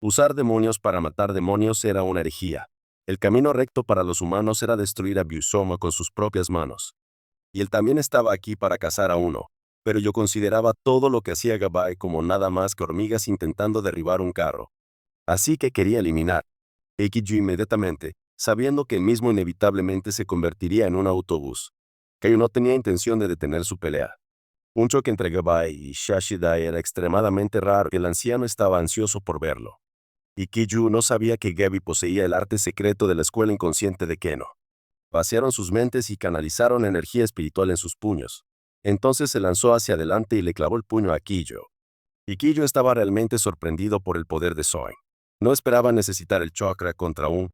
Usar demonios para matar demonios era una herejía. El camino recto para los humanos era destruir a Busoma con sus propias manos. Y él también estaba aquí para cazar a uno, pero yo consideraba todo lo que hacía Gabai como nada más que hormigas intentando derribar un carro. Así que quería eliminar Ikiju inmediatamente, sabiendo que él mismo inevitablemente se convertiría en un autobús. Kaio no tenía intención de detener su pelea. Un choque entre Gabai y Shashidai era extremadamente raro y el anciano estaba ansioso por verlo. Ikiju no sabía que Gabi poseía el arte secreto de la escuela inconsciente de Keno. Vaciaron sus mentes y canalizaron energía espiritual en sus puños. Entonces se lanzó hacia adelante y le clavó el puño a Kiyo. Kiyo estaba realmente sorprendido por el poder de Soin. No esperaba necesitar el chakra contra un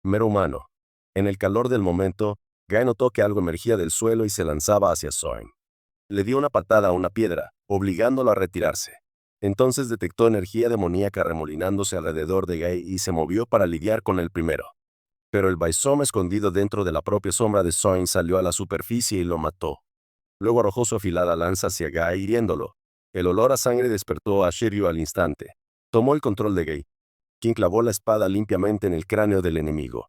mero humano. En el calor del momento, Gai notó que algo emergía del suelo y se lanzaba hacia Soin. Le dio una patada a una piedra, obligándolo a retirarse. Entonces detectó energía demoníaca remolinándose alrededor de Gai y se movió para lidiar con el primero. Pero el Baisoma escondido dentro de la propia sombra de Soin salió a la superficie y lo mató. Luego arrojó su afilada lanza hacia Gai hiriéndolo. El olor a sangre despertó a Shiryu al instante. Tomó el control de Gai, quien clavó la espada limpiamente en el cráneo del enemigo.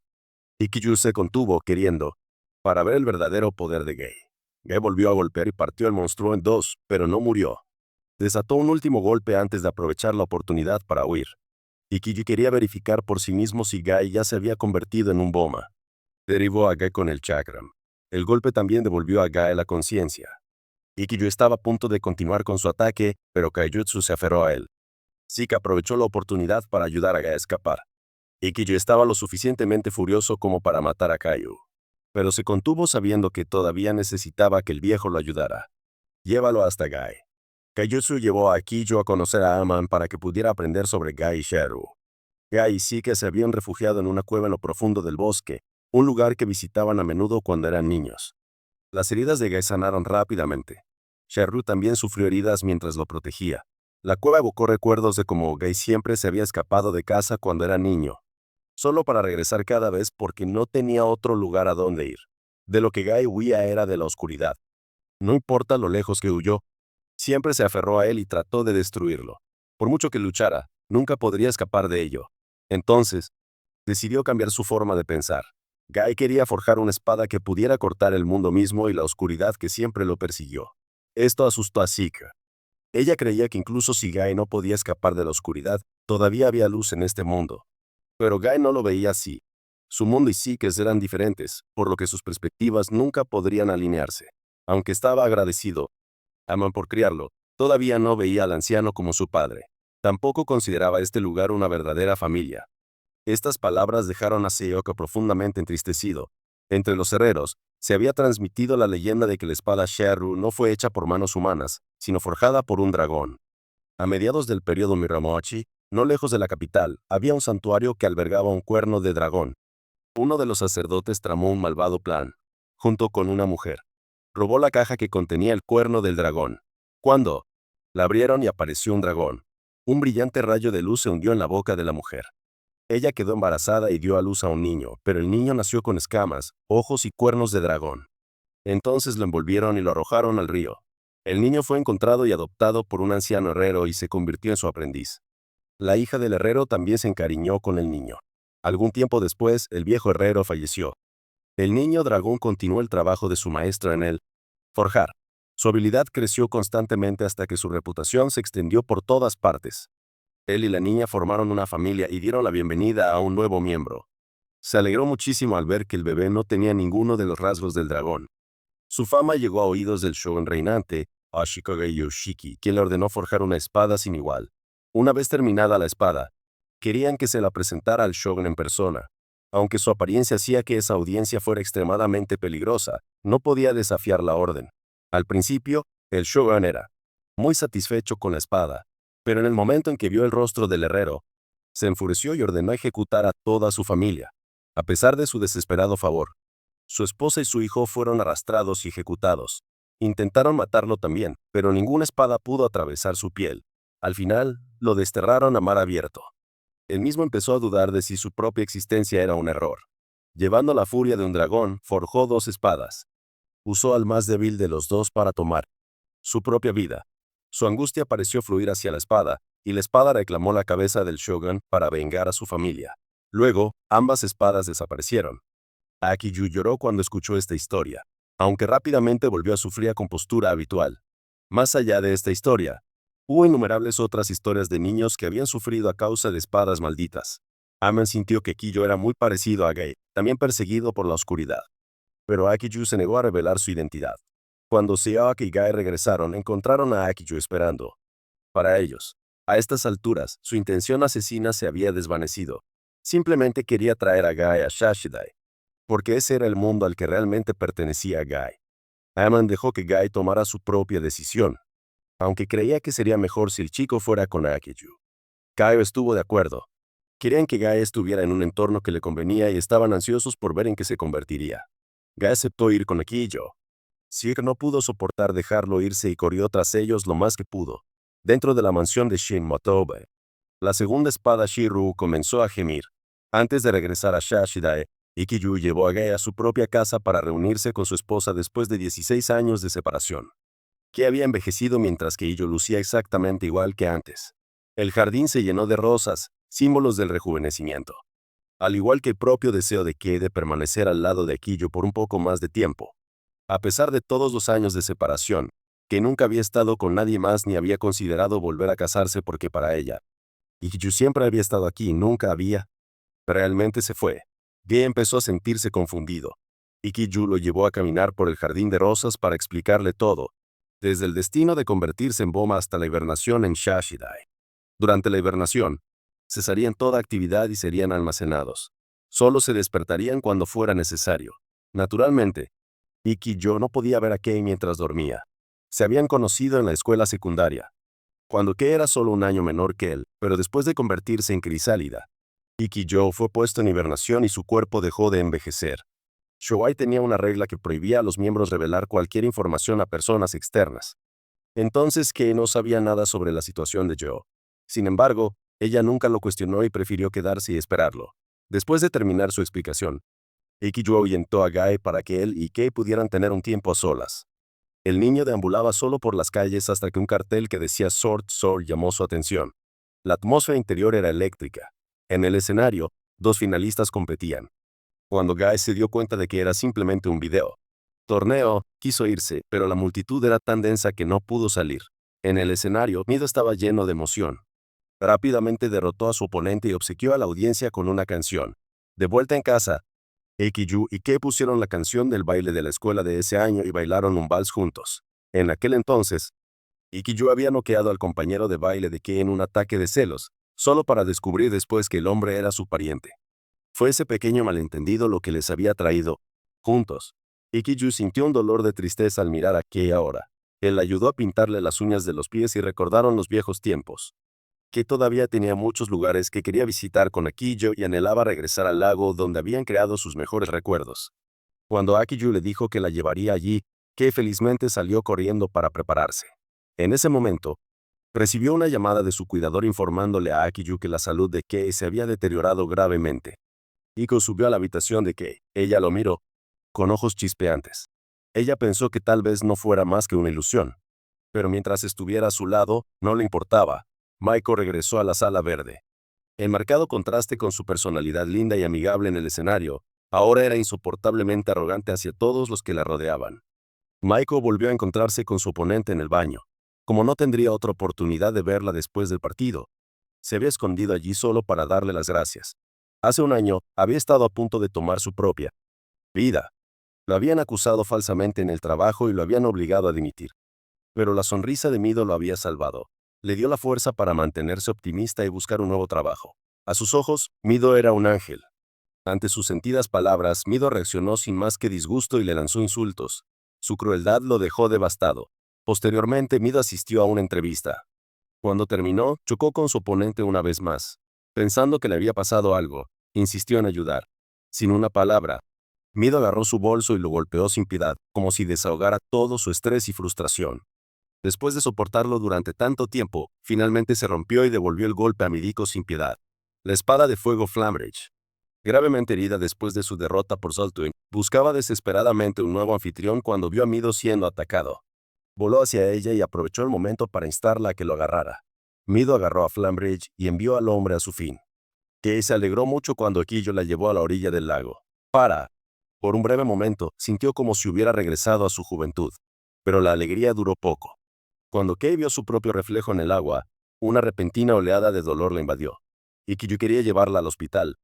Ikiju se contuvo queriendo, para ver el verdadero poder de Gai. Gai volvió a golpear y partió el monstruo en dos, pero no murió. Desató un último golpe antes de aprovechar la oportunidad para huir. Ikiju quería verificar por sí mismo si Gai ya se había convertido en un Boma. Derribó a Gai con el chakram. El golpe también devolvió a Gai la conciencia. Ikiju estaba a punto de continuar con su ataque, pero Kaijutsu se aferró a él. Zika aprovechó la oportunidad para ayudar a Gai a escapar. Ikiju estaba lo suficientemente furioso como para matar a Kaiju, pero se contuvo sabiendo que todavía necesitaba que el viejo lo ayudara. Llévalo hasta Gai. Kaijutsu llevó a Kiyo a conocer a Aman para que pudiera aprender sobre Gai y Sheru. Gai y Zika se habían refugiado en una cueva en lo profundo del bosque, un lugar que visitaban a menudo cuando eran niños. Las heridas de Gai sanaron rápidamente. Sheru también sufrió heridas mientras lo protegía. La cueva evocó recuerdos de cómo Gai siempre se había escapado de casa cuando era niño, solo para regresar cada vez porque no tenía otro lugar a donde ir. De lo que Guy huía era de la oscuridad. No importa lo lejos que huyó, siempre se aferró a él y trató de destruirlo. Por mucho que luchara, nunca podría escapar de ello. Entonces, decidió cambiar su forma de pensar. Guy quería forjar una espada que pudiera cortar el mundo mismo y la oscuridad que siempre lo persiguió. Esto asustó a Zeke. Ella creía que incluso si Guy no podía escapar de la oscuridad, todavía había luz en este mundo. Pero Guy no lo veía así. Su mundo y Zeke eran diferentes, por lo que sus perspectivas nunca podrían alinearse. Aunque estaba agradecido, Amon por criarlo, todavía no veía al anciano como su padre. Tampoco consideraba este lugar una verdadera familia. Estas palabras dejaron a Seoka profundamente entristecido. Entre los herreros, se había transmitido la leyenda de que la espada Sheru no fue hecha por manos humanas, sino forjada por un dragón. A mediados del período Miramochi, no lejos de la capital, había un santuario que albergaba un cuerno de dragón. Uno de los sacerdotes tramó un malvado plan, junto con una mujer. Robó la caja que contenía el cuerno del dragón. Cuando la abrieron y apareció un dragón, un brillante rayo de luz se hundió en la boca de la mujer. Ella quedó embarazada y dio a luz a un niño, pero el niño nació con escamas, ojos y cuernos de dragón. Entonces lo envolvieron y lo arrojaron al río. El niño fue encontrado y adoptado por un anciano herrero y se convirtió en su aprendiz. La hija del herrero también se encariñó con el niño. Algún tiempo después, el viejo herrero falleció. El niño dragón continuó el trabajo de su maestro en el forjar. Su habilidad creció constantemente hasta que su reputación se extendió por todas partes. Él y la niña formaron una familia y dieron la bienvenida a un nuevo miembro. Se alegró muchísimo al ver que el bebé no tenía ninguno de los rasgos del dragón. Su fama llegó a oídos del shogun reinante, Ashikaga Yoshiki, quien le ordenó forjar una espada sin igual. Una vez terminada la espada, querían que se la presentara al shogun en persona. Aunque su apariencia hacía que esa audiencia fuera extremadamente peligrosa, no podía desafiar la orden. Al principio, el shogun era muy satisfecho con la espada, pero en el momento en que vio el rostro del herrero, se enfureció y ordenó ejecutar a toda su familia. A pesar de su desesperado favor, su esposa y su hijo fueron arrastrados y ejecutados. Intentaron matarlo también, pero ninguna espada pudo atravesar su piel. Al final, lo desterraron a mar abierto. Él mismo empezó a dudar de si su propia existencia era un error. Llevando la furia de un dragón, forjó dos espadas. Usó al más débil de los dos para tomar su propia vida. Su angustia pareció fluir hacia la espada, y la espada reclamó la cabeza del shogun para vengar a su familia. Luego, ambas espadas desaparecieron. Akiyu lloró cuando escuchó esta historia, aunque rápidamente volvió a su fría compostura habitual. Más allá de esta historia, hubo innumerables otras historias de niños que habían sufrido a causa de espadas malditas. Aman sintió que Kiyo era muy parecido a Gei, también perseguido por la oscuridad. Pero Akiyu se negó a revelar su identidad. Cuando Seoka y Guy regresaron, encontraron a Akiyu esperando. Para ellos, a estas alturas, su intención asesina se había desvanecido. Simplemente quería traer a Guy a Shashidai, porque ese era el mundo al que realmente pertenecía Guy. Amon dejó que Guy tomara su propia decisión, aunque creía que sería mejor si el chico fuera con Akiyu. Kaio estuvo de acuerdo. Querían que Guy estuviera en un entorno que le convenía y estaban ansiosos por ver en qué se convertiría. Guy aceptó ir con Akiyu. Sir no pudo soportar dejarlo irse y corrió tras ellos lo más que pudo. Dentro de la mansión de Shin Motobe, la segunda espada Shiru comenzó a gemir. Antes de regresar a Shashidai, Ikiyu llevó a Guy a su propia casa para reunirse con su esposa después de 16 años de separación. Que había envejecido mientras que Iyo lucía exactamente igual que antes. El jardín se llenó de rosas, símbolos del rejuvenecimiento. Al igual que el propio deseo de Kei de permanecer al lado de Kiyo por un poco más de tiempo. A pesar de todos los años de separación, que nunca había estado con nadie más ni había considerado volver a casarse porque para ella, Ikiyu siempre había estado aquí y nunca había. Realmente se fue. Gei empezó a sentirse confundido. Ikiyu lo llevó a caminar por el jardín de rosas para explicarle todo, desde el destino de convertirse en Boma hasta la hibernación en Shashidai. Durante la hibernación, cesarían toda actividad y serían almacenados. Solo se despertarían cuando fuera necesario. Naturalmente, Ikiyu no podía ver a Kei mientras dormía. Se habían conocido en la escuela secundaria, cuando Kei era solo un año menor que él, pero después de convertirse en crisálida, Ikiyu fue puesto en hibernación y su cuerpo dejó de envejecer. Shogai tenía una regla que prohibía a los miembros revelar cualquier información a personas externas. Entonces Kei no sabía nada sobre la situación de Joe. Sin embargo, ella nunca lo cuestionó y prefirió quedarse y esperarlo. Después de terminar su explicación, Eiki-Yu ahuyentó a Gae para que él y Kei pudieran tener un tiempo a solas. El niño deambulaba solo por las calles hasta que un cartel que decía Sword Sword llamó su atención. La atmósfera interior era eléctrica. En el escenario, dos finalistas competían. Cuando Gae se dio cuenta de que era simplemente un video torneo, quiso irse, pero la multitud era tan densa que no pudo salir. En el escenario, Mido estaba lleno de emoción. Rápidamente derrotó a su oponente y obsequió a la audiencia con una canción. De vuelta en casa, Eiki-Yu y Kei pusieron la canción del baile de la escuela de ese año y bailaron un vals juntos. En aquel entonces, Eiki-Yu había noqueado al compañero de baile de Kei en un ataque de celos, solo para descubrir después que el hombre era su pariente. Fue ese pequeño malentendido lo que les había traído juntos. Eiki-Yu sintió un dolor de tristeza al mirar a Kei ahora. Él ayudó a pintarle las uñas de los pies y recordaron los viejos tiempos. Kei todavía tenía muchos lugares que quería visitar con Eiki-Yu y anhelaba regresar al lago donde habían creado sus mejores recuerdos. Cuando Eiki-Yu le dijo que la llevaría allí, Kei felizmente salió corriendo para prepararse. En ese momento, recibió una llamada de su cuidador informándole a Eiki-Yu que la salud de Kei se había deteriorado gravemente. Iko subió a la habitación de Kei. Ella lo miró, con ojos chispeantes. Ella pensó que tal vez no fuera más que una ilusión. Pero mientras estuviera a su lado, no le importaba. Maiko regresó a la sala verde. En marcado contraste con su personalidad linda y amigable en el escenario, ahora era insoportablemente arrogante hacia todos los que la rodeaban. Maiko volvió a encontrarse con su oponente en el baño. Como no tendría otra oportunidad de verla después del partido, se había escondido allí solo para darle las gracias. Hace un año, había estado a punto de tomar su propia vida. Lo habían acusado falsamente en el trabajo y lo habían obligado a dimitir. Pero la sonrisa de Mido lo había salvado. Le dio la fuerza para mantenerse optimista y buscar un nuevo trabajo. A sus ojos, Mido era un ángel. Ante sus sentidas palabras, Mido reaccionó sin más que disgusto y le lanzó insultos. Su crueldad lo dejó devastado. Posteriormente, Mido asistió a una entrevista. Cuando terminó, chocó con su oponente una vez más. Pensando que le había pasado algo, insistió en ayudar. Sin una palabra, Mido agarró su bolso y lo golpeó sin piedad, como si desahogara todo su estrés y frustración. Después de soportarlo durante tanto tiempo, finalmente se rompió y devolvió el golpe a Midiko sin piedad. La espada de fuego Flamridge, gravemente herida después de su derrota por Zoltwin, buscaba desesperadamente un nuevo anfitrión cuando vio a Mido siendo atacado. Voló hacia ella y aprovechó el momento para instarla a que lo agarrara. Mido agarró a Flamridge y envió al hombre a su fin. Kei se alegró mucho cuando Eiki-Yu la llevó a la orilla del lago. Por un breve momento, sintió como si hubiera regresado a su juventud. Pero la alegría duró poco. Cuando Kei vio su propio reflejo en el agua, una repentina oleada de dolor la invadió. Eiki-Yu quería llevarla al hospital,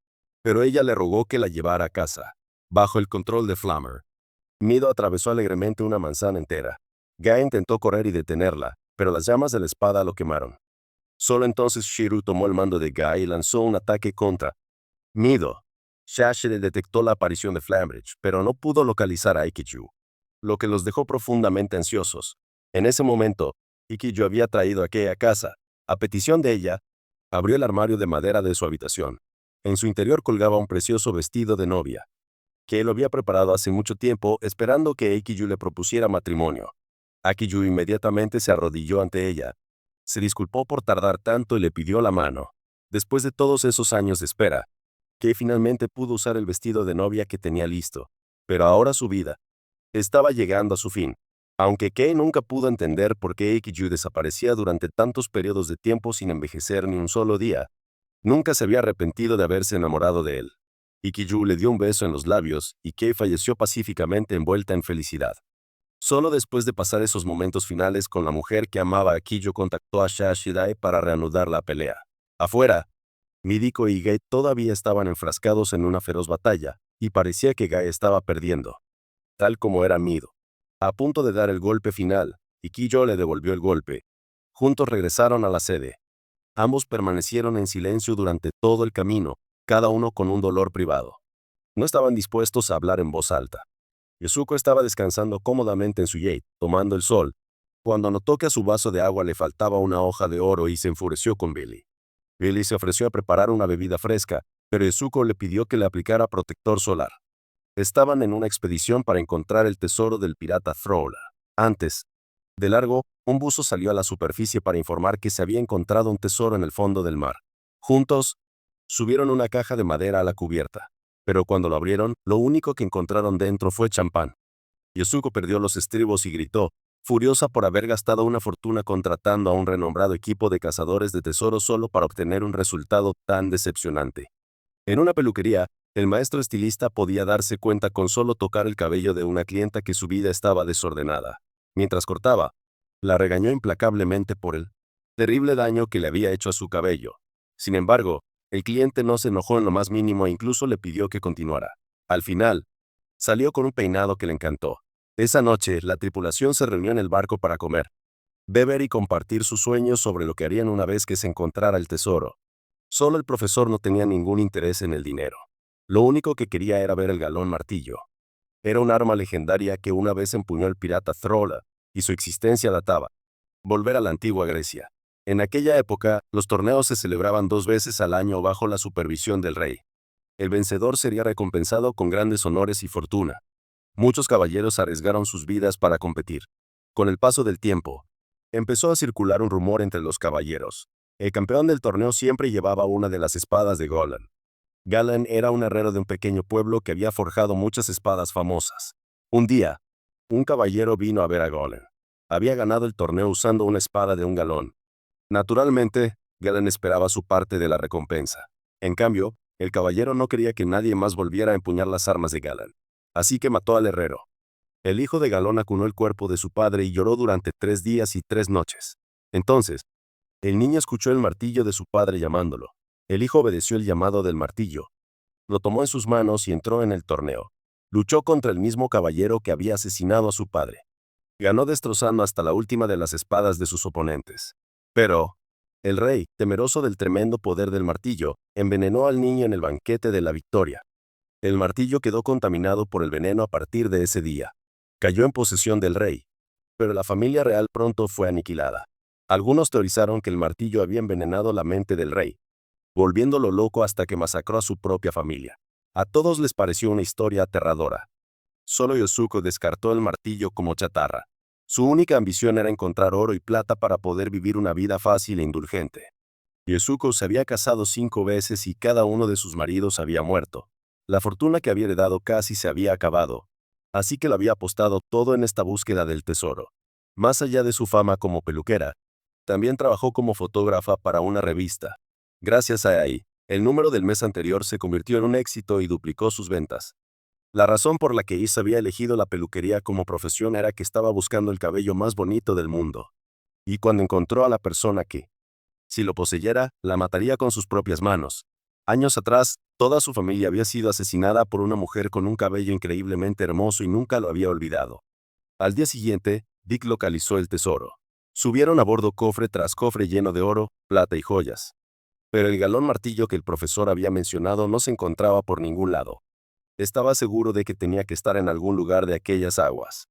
pero ella le rogó que la llevara a casa, bajo el control de Flammer. Mido atravesó alegremente una manzana entera. Gae intentó correr y detenerla, pero las llamas de la espada lo quemaron. Solo entonces Shiru tomó el mando de Gae y lanzó un ataque contra Mido. Shashire detectó la aparición de Flamridge, pero no pudo localizar a Eiki-Yu, lo que los dejó profundamente ansiosos. En ese momento, Eiki-Yu había traído a Kei a casa. A petición de ella, abrió el armario de madera de su habitación. En su interior colgaba un precioso vestido de novia, que él había preparado hace mucho tiempo, esperando que Eiki-Yu le propusiera matrimonio. Eiki-Yu inmediatamente se arrodilló ante ella. Se disculpó por tardar tanto y le pidió la mano. Después de todos esos años de espera, Kei finalmente pudo usar el vestido de novia que tenía listo. Pero ahora su vida estaba llegando a su fin. Aunque Kei nunca pudo entender por qué Eiki-Yu desaparecía durante tantos periodos de tiempo sin envejecer ni un solo día, nunca se había arrepentido de haberse enamorado de él. Eiki-Yu le dio un beso en los labios y Kei falleció pacíficamente envuelta en felicidad. Solo después de pasar esos momentos finales con la mujer que amaba a Eiki-Yu contactó a Shashidai para reanudar la pelea. Afuera, Midiko y Gae todavía estaban enfrascados en una feroz batalla, y parecía que Gae estaba perdiendo. Tal como era Mido. A punto de dar el golpe final, Eiki-Yu le devolvió el golpe. Juntos regresaron a la sede. Ambos permanecieron en silencio durante todo el camino, cada uno con un dolor privado. No estaban dispuestos a hablar en voz alta. Yasuko estaba descansando cómodamente en su yate, tomando el sol, cuando notó que a su vaso de agua le faltaba una hoja de oro y se enfureció con Billy. Billy se ofreció a preparar una bebida fresca, pero Yasuko le pidió que le aplicara protector solar. Estaban en una expedición para encontrar el tesoro del pirata Throwler. Antes de largo, un buzo salió a la superficie para informar que se había encontrado un tesoro en el fondo del mar. Juntos, subieron una caja de madera a la cubierta. Pero cuando lo abrieron, lo único que encontraron dentro fue champán. Yosuko perdió los estribos y gritó, furiosa por haber gastado una fortuna contratando a un renombrado equipo de cazadores de tesoros solo para obtener un resultado tan decepcionante. En una peluquería, el maestro estilista podía darse cuenta con solo tocar el cabello de una clienta que su vida estaba desordenada. Mientras cortaba, la regañó implacablemente por el terrible daño que le había hecho a su cabello. Sin embargo, el cliente no se enojó en lo más mínimo e incluso le pidió que continuara. Al final, salió con un peinado que le encantó. Esa noche, la tripulación se reunió en el barco para comer, beber y compartir sus sueños sobre lo que harían una vez que se encontrara el tesoro. Solo el profesor no tenía ningún interés en el dinero. Lo único que quería era ver el galón martillo. Era un arma legendaria que una vez empuñó el pirata Throla, y su existencia databa. Volver a la antigua Grecia. En aquella época, los torneos se celebraban 2 veces al año bajo la supervisión del rey. El vencedor sería recompensado con grandes honores y fortuna. Muchos caballeros arriesgaron sus vidas para competir. Con el paso del tiempo, empezó a circular un rumor entre los caballeros. El campeón del torneo siempre llevaba una de las espadas de Golan. Galan era un herrero de un pequeño pueblo que había forjado muchas espadas famosas. Un día, un caballero vino a ver a Golan. Había ganado el torneo usando una espada de un galón. Naturalmente, Galan esperaba su parte de la recompensa. En cambio, el caballero no quería que nadie más volviera a empuñar las armas de Galan. Así que mató al herrero. El hijo de Galón acunó el cuerpo de su padre y lloró durante 3 días y 3 noches. Entonces, el niño escuchó el martillo de su padre llamándolo. El hijo obedeció el llamado del martillo. Lo tomó en sus manos y entró en el torneo. Luchó contra el mismo caballero que había asesinado a su padre. Ganó destrozando hasta la última de las espadas de sus oponentes. Pero, el rey, temeroso del tremendo poder del martillo, envenenó al niño en el banquete de la victoria. El martillo quedó contaminado por el veneno a partir de ese día. Cayó en posesión del rey. Pero la familia real pronto fue aniquilada. Algunos teorizaron que el martillo había envenenado la mente del rey, volviéndolo loco hasta que masacró a su propia familia. A todos les pareció una historia aterradora. Solo Yosuko descartó el martillo como chatarra. Su única ambición era encontrar oro y plata para poder vivir una vida fácil e indulgente. Yosuko se había casado 5 veces y cada uno de sus maridos había muerto. La fortuna que había heredado casi se había acabado. Así que lo había apostado todo en esta búsqueda del tesoro. Más allá de su fama como peluquera, también trabajó como fotógrafa para una revista. Gracias a ahí, el número del mes anterior se convirtió en un éxito y duplicó sus ventas. La razón por la que Isa había elegido la peluquería como profesión era que estaba buscando el cabello más bonito del mundo. Y cuando encontró a la persona que, si lo poseyera, la mataría con sus propias manos. Años atrás, toda su familia había sido asesinada por una mujer con un cabello increíblemente hermoso y nunca lo había olvidado. Al día siguiente, Dick localizó el tesoro. Subieron a bordo cofre tras cofre lleno de oro, plata y joyas. Pero el galón martillo que el profesor había mencionado no se encontraba por ningún lado. Estaba seguro de que tenía que estar en algún lugar de aquellas aguas.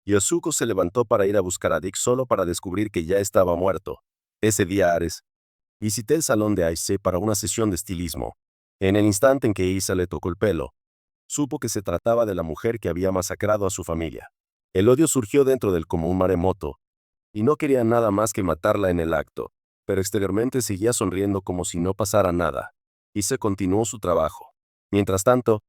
Yosuko se levantó para ir a buscar a Dick solo para descubrir que ya estaba muerto. Ese día Ares. Visité el salón de Aise para una sesión de estilismo. En el instante en que Isa le tocó el pelo, supo que se trataba de la mujer que había masacrado a su familia. El odio surgió dentro de él como un maremoto, y no quería nada más que matarla en el acto, pero exteriormente seguía sonriendo como si no pasara nada. Isa continuó su trabajo. Mientras tanto,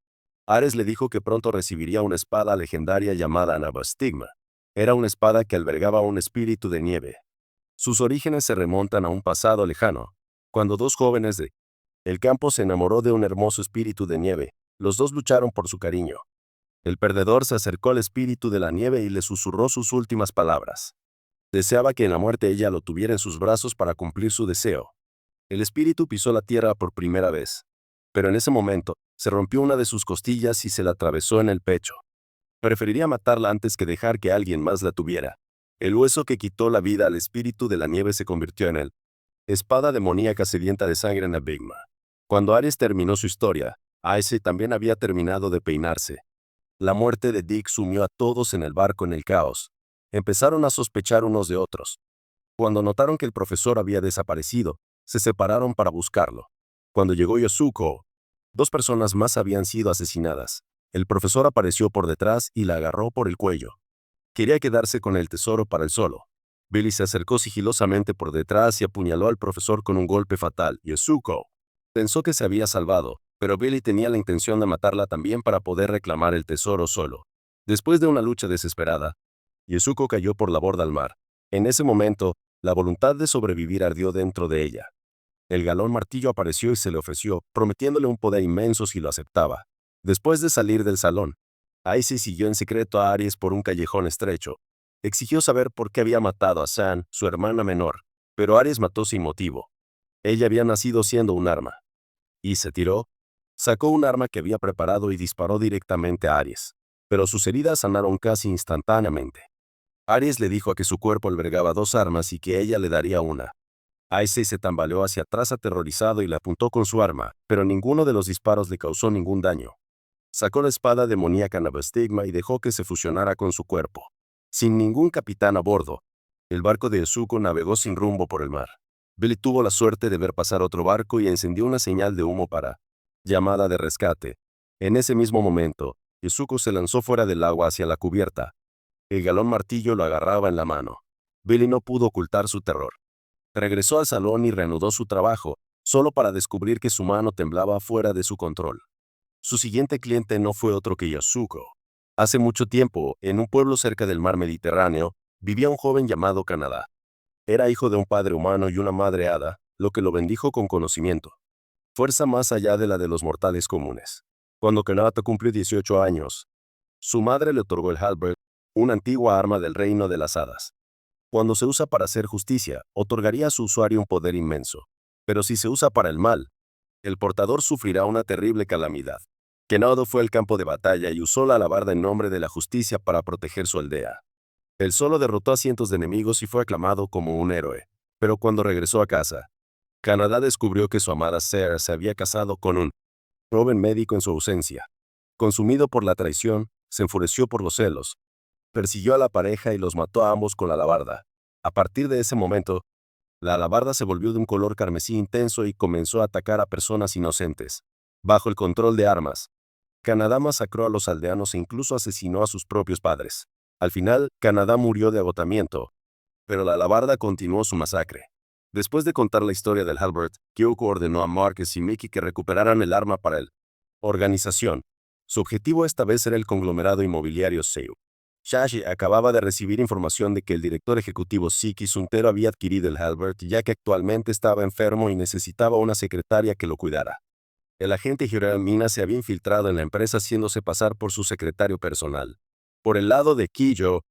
Ares le dijo que pronto recibiría una espada legendaria llamada Nabastigma. Era una espada que albergaba un espíritu de nieve. Sus orígenes se remontan a un pasado lejano, cuando 2 jóvenes de el campo se enamoró de un hermoso espíritu de nieve. Los 2 lucharon por su cariño. El perdedor se acercó al espíritu de la nieve y le susurró sus últimas palabras. Deseaba que en la muerte ella lo tuviera en sus brazos para cumplir su deseo. El espíritu pisó la tierra por primera vez. Pero en ese momento, se rompió una de sus costillas y se la atravesó en el pecho. Preferiría matarla antes que dejar que alguien más la tuviera. El hueso que quitó la vida al espíritu de la nieve se convirtió en él. Espada demoníaca sedienta de sangre Nabigma. Cuando Ares terminó su historia, Aise también había terminado de peinarse. La muerte de Dick sumió a todos en el barco en el caos. Empezaron a sospechar unos de otros. Cuando notaron que el profesor había desaparecido, se separaron para buscarlo. Cuando llegó Yosuko, 2 personas más habían sido asesinadas. El profesor apareció por detrás y la agarró por el cuello. Quería quedarse con el tesoro para él solo. Billy se acercó sigilosamente por detrás y apuñaló al profesor con un golpe fatal. Yosuko pensó que se había salvado, Pero Billy tenía la intención de matarla también para poder reclamar el tesoro solo. Después de una lucha desesperada, Yasuko cayó por la borda al mar. En ese momento, la voluntad de sobrevivir ardió dentro de ella. El galón martillo apareció y se le ofreció, prometiéndole un poder inmenso si lo aceptaba. Después de salir del salón, Icy siguió en secreto a Aries por un callejón estrecho. Exigió saber por qué había matado a San, su hermana menor, pero Aries mató sin motivo. Ella había nacido siendo un arma. Y se tiró. Sacó un arma que había preparado y disparó directamente a Aries. Pero sus heridas sanaron casi instantáneamente. Aries le dijo que su cuerpo albergaba dos armas y que ella le daría una. Icy se tambaleó hacia atrás aterrorizado y le apuntó con su arma, pero ninguno de los disparos le causó ningún daño. Sacó la espada demoníaca Nabastigma y dejó que se fusionara con su cuerpo. Sin ningún capitán a bordo, el barco de Yasuko navegó sin rumbo por el mar. Billy tuvo la suerte de ver pasar otro barco y encendió una señal de humo para llamada de rescate. En ese mismo momento, Yasuko se lanzó fuera del agua hacia la cubierta. El galón martillo lo agarraba en la mano. Billy no pudo ocultar su terror. Regresó al salón y reanudó su trabajo, solo para descubrir que su mano temblaba fuera de su control. Su siguiente cliente no fue otro que Yasuko. Hace mucho tiempo, en un pueblo cerca del mar Mediterráneo, vivía un joven llamado Canadá. Era hijo de un padre humano y una madre hada, lo que lo bendijo con conocimiento. Fuerza más allá de la de los mortales comunes. Cuando Canadá cumplió 18 años, su madre le otorgó el halberd, una antigua arma del reino de las hadas. Cuando se usa para hacer justicia, otorgaría a su usuario un poder inmenso. Pero si se usa para el mal, el portador sufrirá una terrible calamidad. Kenado fue al campo de batalla y usó la alabarda en nombre de la justicia para proteger su aldea. Él solo derrotó a cientos de enemigos y fue aclamado como un héroe. Pero cuando regresó a casa, Canadá descubrió que su amada Sarah se había casado con un joven médico en su ausencia. Consumido por la traición, se enfureció por los celos. Persiguió a la pareja y los mató a ambos con la alabarda. A partir de ese momento, la alabarda se volvió de un color carmesí intenso y comenzó a atacar a personas inocentes. Bajo el control de armas, Canadá masacró a los aldeanos e incluso asesinó a sus propios padres. Al final, Canadá murió de agotamiento, pero la alabarda continuó su masacre. Después de contar la historia del halberd, Kyoko ordenó a Marcus y Mickey que recuperaran el arma para él. Organización. Su objetivo esta vez era el conglomerado inmobiliario Seiyu. Shashi acababa de recibir información de que el director ejecutivo Siki Suntero había adquirido el halberd ya que actualmente estaba enfermo y necesitaba una secretaria que lo cuidara. El agente Hiroe Mina se había infiltrado en la empresa haciéndose pasar por su secretario personal. Por el lado de Kiyo,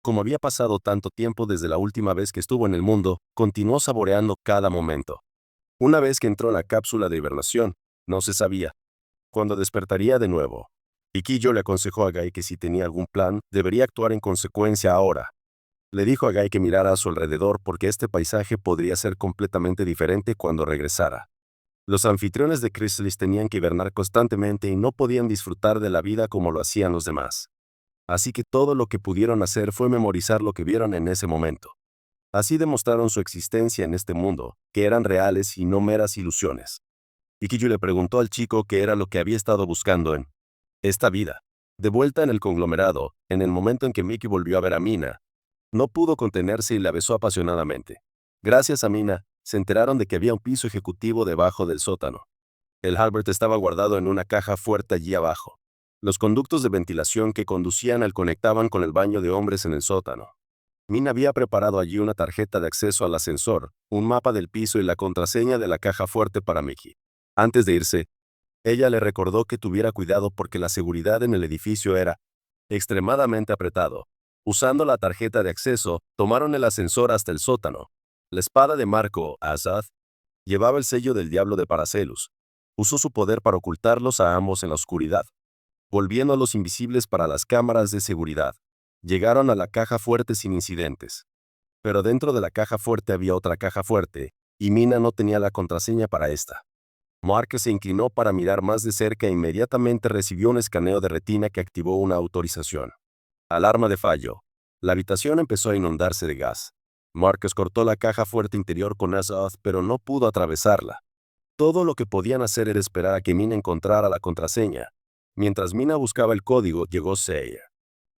como había pasado tanto tiempo desde la última vez que estuvo en el mundo, continuó saboreando cada momento. Una vez que entró en la cápsula de hibernación, no se sabía cuándo despertaría de nuevo. Y Kiyo le aconsejó a Gai que si tenía algún plan, debería actuar en consecuencia ahora. Le dijo a Gai que mirara a su alrededor porque este paisaje podría ser completamente diferente cuando regresara. Los anfitriones de Chrysalis tenían que hibernar constantemente y no podían disfrutar de la vida como lo hacían los demás. Así que todo lo que pudieron hacer fue memorizar lo que vieron en ese momento. Así demostraron su existencia en este mundo, que eran reales y no meras ilusiones. Y Kiyu le preguntó al chico qué era lo que había estado buscando en esta vida. De vuelta en el conglomerado, en el momento en que Mickey volvió a ver a Mina, no pudo contenerse y la besó apasionadamente. Gracias a Mina, se enteraron de que había un piso ejecutivo debajo del sótano. El halberd estaba guardado en una caja fuerte allí abajo. Los conductos de ventilación que conducían al conectaban con el baño de hombres en el sótano. Mina había preparado allí una tarjeta de acceso al ascensor, un mapa del piso y la contraseña de la caja fuerte para Mickey. Antes de irse, ella le recordó que tuviera cuidado porque la seguridad en el edificio era extremadamente apretado. Usando la tarjeta de acceso, tomaron el ascensor hasta el sótano. La espada de Marco, Azad, llevaba el sello del diablo de Paracelus. Usó su poder para ocultarlos a ambos en la oscuridad, volviéndolos invisibles para las cámaras de seguridad. Llegaron a la caja fuerte sin incidentes. Pero dentro de la caja fuerte había otra caja fuerte, y Mina no tenía la contraseña para esta. Mark se inclinó para mirar más de cerca e inmediatamente recibió un escaneo de retina que activó una autorización. Alarma de fallo. La habitación empezó a inundarse de gas. Marcus cortó la caja fuerte interior con Azoth, pero no pudo atravesarla. Todo lo que podían hacer era esperar a que Mina encontrara la contraseña. Mientras Mina buscaba el código, llegó Seiya.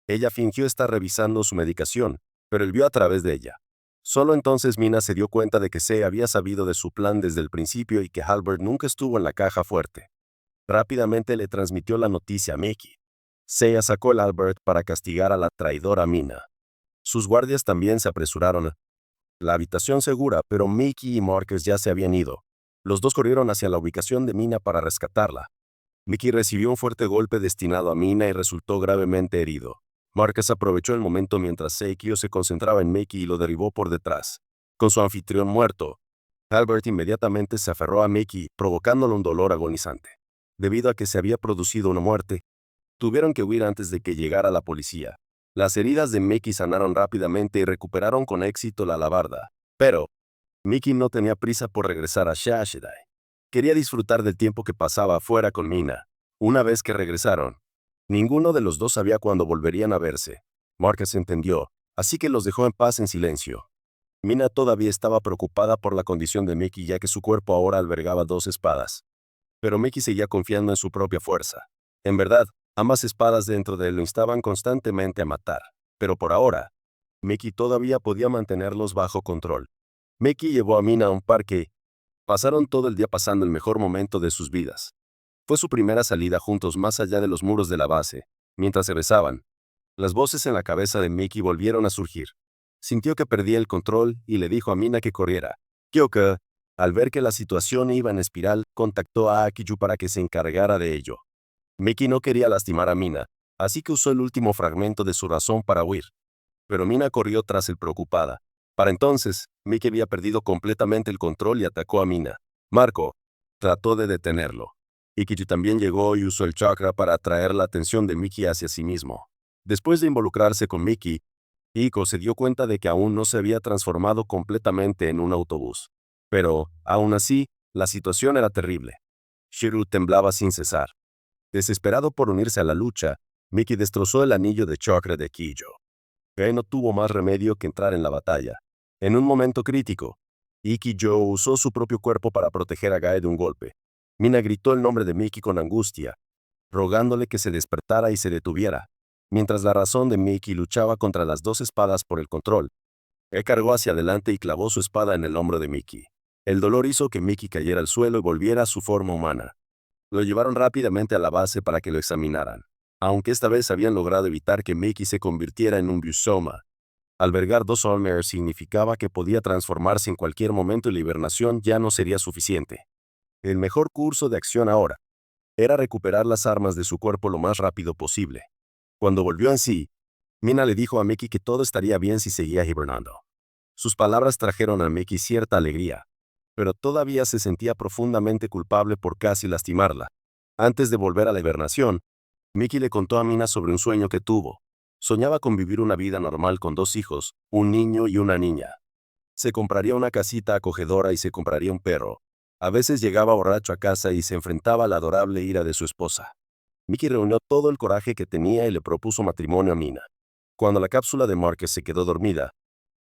Ella fingió estar revisando su medicación, pero él vio a través de ella. Solo entonces Mina se dio cuenta de que Seiya había sabido de su plan desde el principio y que Halberd nunca estuvo en la caja fuerte. Rápidamente le transmitió la noticia a Mickey. Seiya sacó el Albert para castigar a la traidora Mina. Sus guardias también se apresuraron a la habitación segura, pero Mickey y Marcus ya se habían ido. Los dos corrieron hacia la ubicación de Mina para rescatarla. Mickey recibió un fuerte golpe destinado a Mina y resultó gravemente herido. Marcus aprovechó el momento mientras Seikyo se concentraba en Mickey y lo derribó por detrás. Con su anfitrión muerto, Albert inmediatamente se aferró a Mickey, provocándole un dolor agonizante. Debido a que se había producido una muerte, tuvieron que huir antes de que llegara la policía. Las heridas de Mickey sanaron rápidamente y recuperaron con éxito la alabarda. Pero Mickey no tenía prisa por regresar a Shashidai. Quería disfrutar del tiempo que pasaba afuera con Mina. Una vez que regresaron, ninguno de los dos sabía cuándo volverían a verse. Marcus entendió, así que los dejó en paz en silencio. Mina todavía estaba preocupada por la condición de Mickey ya que su cuerpo ahora albergaba 2 espadas. Pero Mickey seguía confiando en su propia fuerza. En verdad, ambas espadas dentro de él lo instaban constantemente a matar. Pero por ahora, Mickey todavía podía mantenerlos bajo control. Mickey llevó a Mina a un parque. Pasaron todo el día pasando el mejor momento de sus vidas. Fue su primera salida juntos más allá de los muros de la base. Mientras se besaban, las voces en la cabeza de Mickey volvieron a surgir. Sintió que perdía el control y le dijo a Mina que corriera. Kyoka, al ver que la situación iba en espiral, contactó a Akiju para que se encargara de ello. Mickey no quería lastimar a Mina, así que usó el último fragmento de su razón para huir. Pero Mina corrió tras él preocupada. Para entonces, Mickey había perdido completamente el control y atacó a Mina. Marco trató de detenerlo. Ikiju también llegó y usó el chakra para atraer la atención de Mickey hacia sí mismo. Después de involucrarse con Mickey, Iko se dio cuenta de que aún no se había transformado completamente en un autobús. Pero, aún así, la situación era terrible. Shiru temblaba sin cesar. Desesperado por unirse a la lucha, Mickey destrozó el anillo de chakra de Kijo. Gae no tuvo más remedio que entrar en la batalla. En un momento crítico, Ikijo usó su propio cuerpo para proteger a Gae de un golpe. Mina gritó el nombre de Mickey con angustia, rogándole que se despertara y se detuviera. Mientras la razón de Mickey luchaba contra las 2 espadas por el control, Gae cargó hacia adelante y clavó su espada en el hombro de Mickey. El dolor hizo que Mickey cayera al suelo y volviera a su forma humana. Lo llevaron rápidamente a la base para que lo examinaran. Aunque esta vez habían logrado evitar que Mickey se convirtiera en un Byusoma. Albergar 2 Olmers significaba que podía transformarse en cualquier momento y la hibernación ya no sería suficiente. El mejor curso de acción ahora era recuperar las armas de su cuerpo lo más rápido posible. Cuando volvió en sí, Mina le dijo a Mickey que todo estaría bien si seguía hibernando. Sus palabras trajeron a Mickey cierta alegría, pero todavía se sentía profundamente culpable por casi lastimarla. Antes de volver a la hibernación, Mickey le contó a Mina sobre un sueño que tuvo. Soñaba con vivir una vida normal con 2 hijos, un niño y una niña. Se compraría una casita acogedora y se compraría un perro. A veces llegaba borracho a casa y se enfrentaba a la adorable ira de su esposa. Mickey reunió todo el coraje que tenía y le propuso matrimonio a Mina. Cuando la cápsula de Marcus se quedó dormida,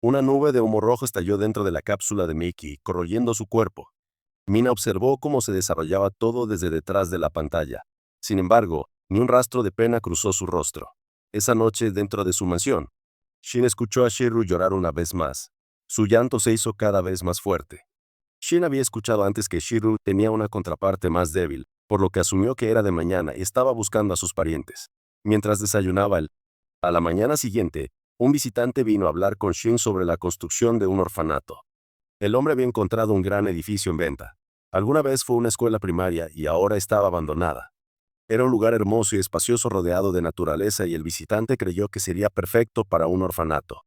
una nube de humo rojo estalló dentro de la cápsula de Mickey, corroyendo su cuerpo. Mina observó cómo se desarrollaba todo desde detrás de la pantalla. Sin embargo, ni un rastro de pena cruzó su rostro. Esa noche, dentro de su mansión, Shin escuchó a Shiru llorar una vez más. Su llanto se hizo cada vez más fuerte. Shin había escuchado antes que Shiru tenía una contraparte más débil, por lo que asumió que era de mañana y estaba buscando a sus parientes. Mientras desayunaba a la mañana siguiente, un visitante vino a hablar con Shin sobre la construcción de un orfanato. El hombre había encontrado un gran edificio en venta. Alguna vez fue una escuela primaria y ahora estaba abandonada. Era un lugar hermoso y espacioso rodeado de naturaleza y el visitante creyó que sería perfecto para un orfanato.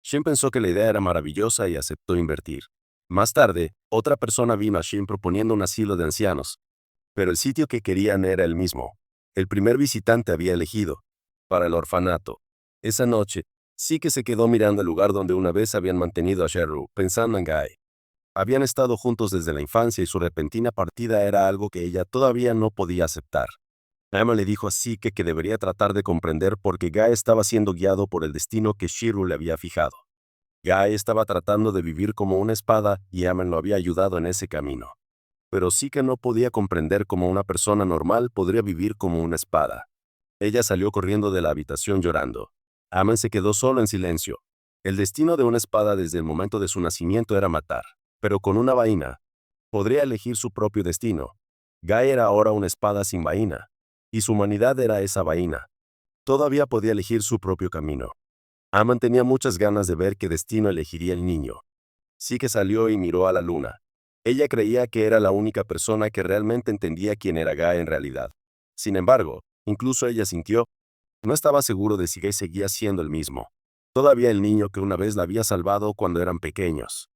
Shin pensó que la idea era maravillosa y aceptó invertir. Más tarde, otra persona vino a Shin proponiendo un asilo de ancianos. Pero el sitio que querían era el mismo. El primer visitante había elegido para el orfanato. Esa noche, sí que se quedó mirando el lugar donde una vez habían mantenido a Sheru, pensando en Gae. Habían estado juntos desde la infancia y su repentina partida era algo que ella todavía no podía aceptar. Emma le dijo así que debería tratar de comprender por qué Gae estaba siendo guiado por el destino que Shiru le había fijado. Gae estaba tratando de vivir como una espada y Amen lo había ayudado en ese camino. Pero sí que no podía comprender cómo una persona normal podría vivir como una espada. Ella salió corriendo de la habitación llorando. Amen se quedó solo en silencio. El destino de una espada desde el momento de su nacimiento era matar. Pero con una vaina, podría elegir su propio destino. Guy era ahora una espada sin vaina, y su humanidad era esa vaina. Todavía podía elegir su propio camino. Aman tenía muchas ganas de ver qué destino elegiría el niño. Sí que salió y miró a la luna. Ella creía que era la única persona que realmente entendía quién era Guy en realidad. Sin embargo, incluso ella sintió, no estaba seguro de si Guy seguía siendo el mismo. Todavía el niño que una vez la había salvado cuando eran pequeños.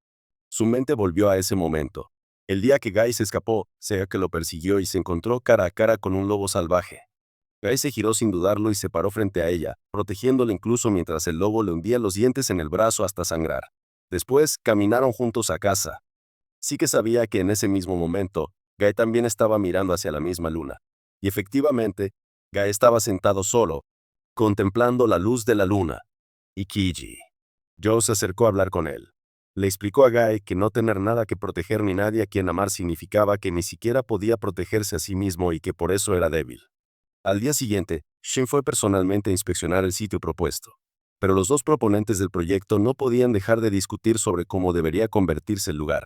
Su mente volvió a ese momento. El día que Guy se escapó, sea que lo persiguió y se encontró cara a cara con un lobo salvaje. Guy se giró sin dudarlo y se paró frente a ella, protegiéndola incluso mientras el lobo le hundía los dientes en el brazo hasta sangrar. Después, caminaron juntos a casa. Sí que sabía que en ese mismo momento, Guy también estaba mirando hacia la misma luna. Y efectivamente, Guy estaba sentado solo, contemplando la luz de la luna. Ikiji. Joe se acercó a hablar con él. Le explicó a Guy que no tener nada que proteger ni nadie a quien amar significaba que ni siquiera podía protegerse a sí mismo y que por eso era débil. Al día siguiente, Shin fue personalmente a inspeccionar el sitio propuesto. Pero los dos proponentes del proyecto no podían dejar de discutir sobre cómo debería convertirse el lugar.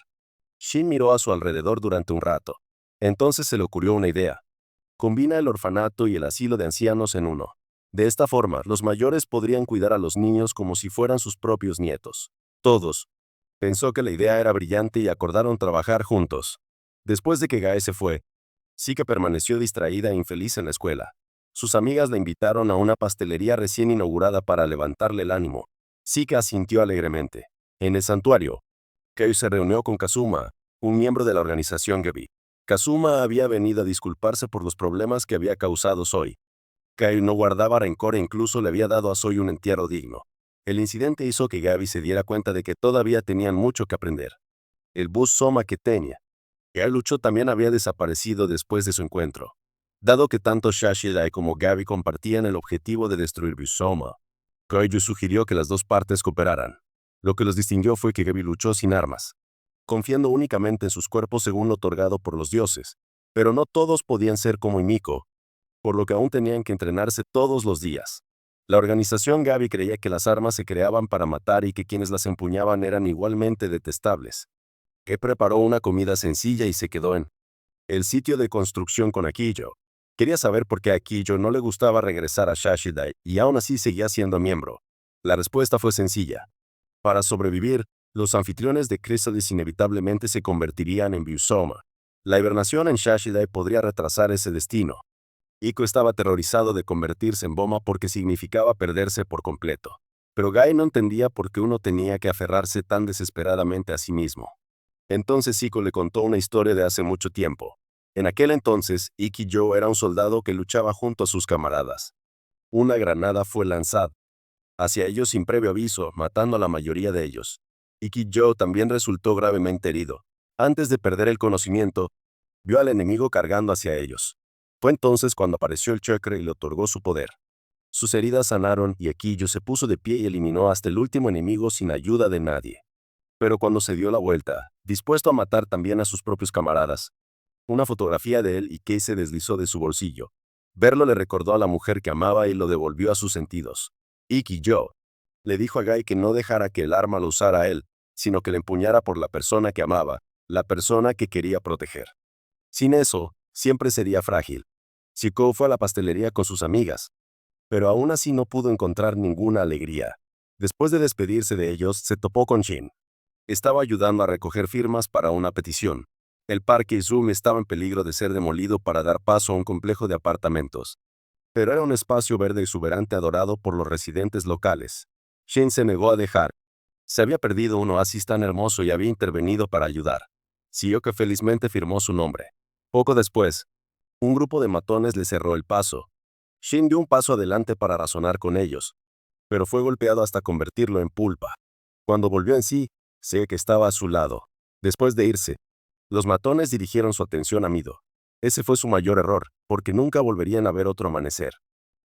Shin miró a su alrededor durante un rato. Entonces se le ocurrió una idea. Combina el orfanato y el asilo de ancianos en uno. De esta forma, los mayores podrían cuidar a los niños como si fueran sus propios nietos. Todos. Pensó que la idea era brillante y acordaron trabajar juntos. Después de que Guy se fue, Sika permaneció distraída e infeliz en la escuela. Sus amigas la invitaron a una pastelería recién inaugurada para levantarle el ánimo. Sika asintió alegremente. En el santuario, Kei se reunió con Kazuma, un miembro de la organización Gebi. Kazuma había venido a disculparse por los problemas que había causado Soi. Kei no guardaba rencor e incluso le había dado a Soi un entierro digno. El incidente hizo que Gabi se diera cuenta de que todavía tenían mucho que aprender. El bus Soma que tenía. Guy luchó también había desaparecido después de su encuentro. Dado que tanto Shashidai como Gabi compartían el objetivo de destruir Busoma, Koyu sugirió que las dos partes cooperaran. Lo que los distinguió fue que Gabi luchó sin armas, confiando únicamente en sus cuerpos según lo otorgado por los dioses. Pero no todos podían ser como Himiko, por lo que aún tenían que entrenarse todos los días. La organización Gabi creía que las armas se creaban para matar y que quienes las empuñaban eran igualmente detestables. Que preparó una comida sencilla y se quedó en el sitio de construcción con Akiyo. Quería saber por qué a Akiyo no le gustaba regresar a Shashidai y aún así seguía siendo miembro. La respuesta fue sencilla. Para sobrevivir, los anfitriones de Chrysalis inevitablemente se convertirían en Busoma. La hibernación en Shashidai podría retrasar ese destino. Iko estaba aterrorizado de convertirse en Boma porque significaba perderse por completo. Pero Guy no entendía por qué uno tenía que aferrarse tan desesperadamente a sí mismo. Entonces Iko le contó una historia de hace mucho tiempo. En aquel entonces, Iki Joe era un soldado que luchaba junto a sus camaradas. Una granada fue lanzada hacia ellos sin previo aviso, matando a la mayoría de ellos. Iki Joe también resultó gravemente herido. Antes de perder el conocimiento, vio al enemigo cargando hacia ellos. Fue entonces cuando apareció el chakra y le otorgó su poder. Sus heridas sanaron y Akiyo se puso de pie y eliminó hasta el último enemigo sin ayuda de nadie. Pero cuando se dio la vuelta, dispuesto a matar también a sus propios camaradas, una fotografía de él y Kei se deslizó de su bolsillo. Verlo le recordó a la mujer que amaba y lo devolvió a sus sentidos. Iki-yo le dijo a Guy que no dejara que el arma lo usara a él, sino que le empuñara por la persona que amaba, la persona que quería proteger. Sin eso, siempre sería frágil. Shiko fue a la pastelería con sus amigas, pero aún así no pudo encontrar ninguna alegría. Después de despedirse de ellos, se topó con Shin. Estaba ayudando a recoger firmas para una petición. El parque Izumi estaba en peligro de ser demolido para dar paso a un complejo de apartamentos. Pero era un espacio verde exuberante adorado por los residentes locales. Shin se negó a dejar. Se había perdido un oasis tan hermoso y había intervenido para ayudar. Sioka felizmente firmó su nombre. Poco después, un grupo de matones le cerró el paso. Shin dio un paso adelante para razonar con ellos, pero fue golpeado hasta convertirlo en pulpa. Cuando volvió en sí, sé que estaba a su lado. Después de irse, los matones dirigieron su atención a Mido. Ese fue su mayor error, porque nunca volverían a ver otro amanecer.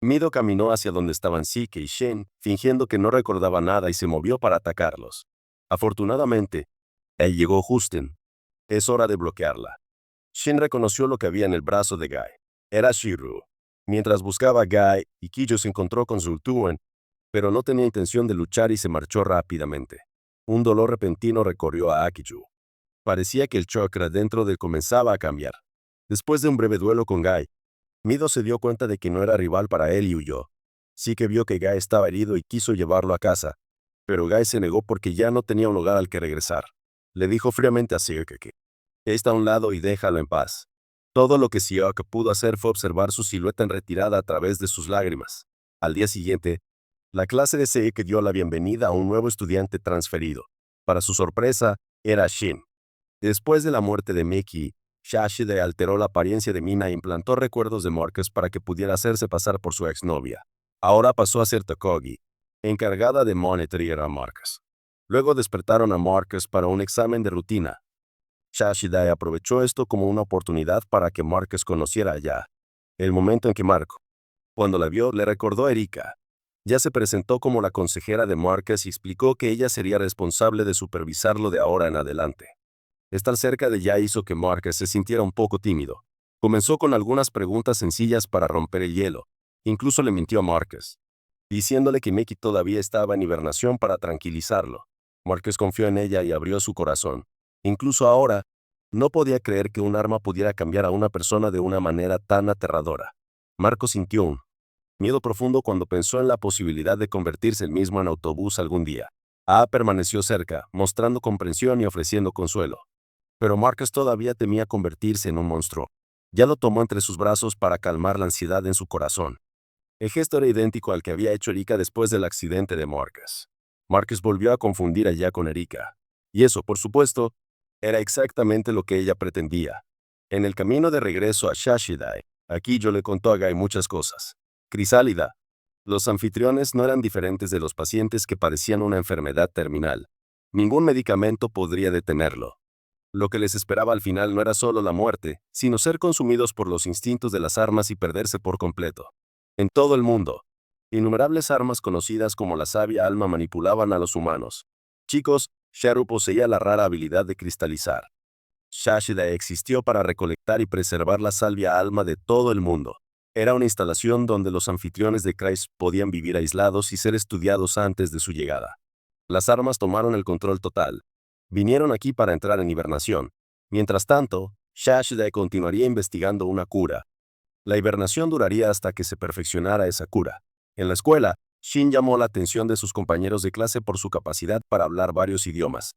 Mido caminó hacia donde estaban Sike y Shen, fingiendo que no recordaba nada y se movió para atacarlos. Afortunadamente, él llegó justo. Es hora de bloquearla. Shin reconoció lo que había en el brazo de Guy. Era Shiru. Mientras buscaba a Guy, Ikiyo se encontró con Zultuen, pero no tenía intención de luchar y se marchó rápidamente. Un dolor repentino recorrió a Akiyu. Parecía que el chakra dentro de él comenzaba a cambiar. Después de un breve duelo con Guy, Mido se dio cuenta de que no era rival para él y huyó. Sí que vio que Guy estaba herido y quiso llevarlo a casa, pero Guy se negó porque ya no tenía un hogar al que regresar. Le dijo fríamente a Seok que está a un lado y déjalo en paz. Todo lo que Seok pudo hacer fue observar su silueta en retirada a través de sus lágrimas. Al día siguiente, la clase de Seok dio la bienvenida a un nuevo estudiante transferido. Para su sorpresa, era Shin. Después de la muerte de Miki, Shashide alteró la apariencia de Mina e implantó recuerdos de Marcus para que pudiera hacerse pasar por su exnovia. Ahora pasó a ser Tokogi, encargada de monitorear a Marcus. Luego despertaron a Marcus para un examen de rutina. Shashide aprovechó esto como una oportunidad para que Marcus conociera a Ya. El momento en que Marco, cuando la vio, le recordó a Erika. Ya se presentó como la consejera de Marcus y explicó que ella sería responsable de supervisarlo de ahora en adelante. Estar cerca de Ya hizo que Marcus se sintiera un poco tímido. Comenzó con algunas preguntas sencillas para romper el hielo. Incluso le mintió a Marcus, diciéndole que Miki todavía estaba en hibernación para tranquilizarlo. Marcus confió en ella y abrió su corazón. Incluso ahora, no podía creer que un arma pudiera cambiar a una persona de una manera tan aterradora. Marcos sintió un miedo profundo cuando pensó en la posibilidad de convertirse él mismo en autobús algún día. A permaneció cerca, mostrando comprensión y ofreciendo consuelo. Pero Marcus todavía temía convertirse en un monstruo. Ya lo tomó entre sus brazos para calmar la ansiedad en su corazón. El gesto era idéntico al que había hecho Erika después del accidente de Marcus. Marcus volvió a confundir a Ya con Erika. Y eso, por supuesto, era exactamente lo que ella pretendía. En el camino de regreso a Shashidai, Akiyo le contó a Guy muchas cosas. Crisálida. Los anfitriones no eran diferentes de los pacientes que padecían una enfermedad terminal. Ningún medicamento podría detenerlo. Lo que les esperaba al final no era solo la muerte, sino ser consumidos por los instintos de las armas y perderse por completo. En todo el mundo, innumerables armas conocidas como la sabia alma manipulaban a los humanos. Chicos, Sharu poseía la rara habilidad de cristalizar. Shashida existió para recolectar y preservar la sabia alma de todo el mundo. Era una instalación donde los anfitriones de Christ podían vivir aislados y ser estudiados antes de su llegada. Las armas tomaron el control total. Vinieron aquí para entrar en hibernación. Mientras tanto, Shashida continuaría investigando una cura. La hibernación duraría hasta que se perfeccionara esa cura. En la escuela, Shin llamó la atención de sus compañeros de clase por su capacidad para hablar varios idiomas.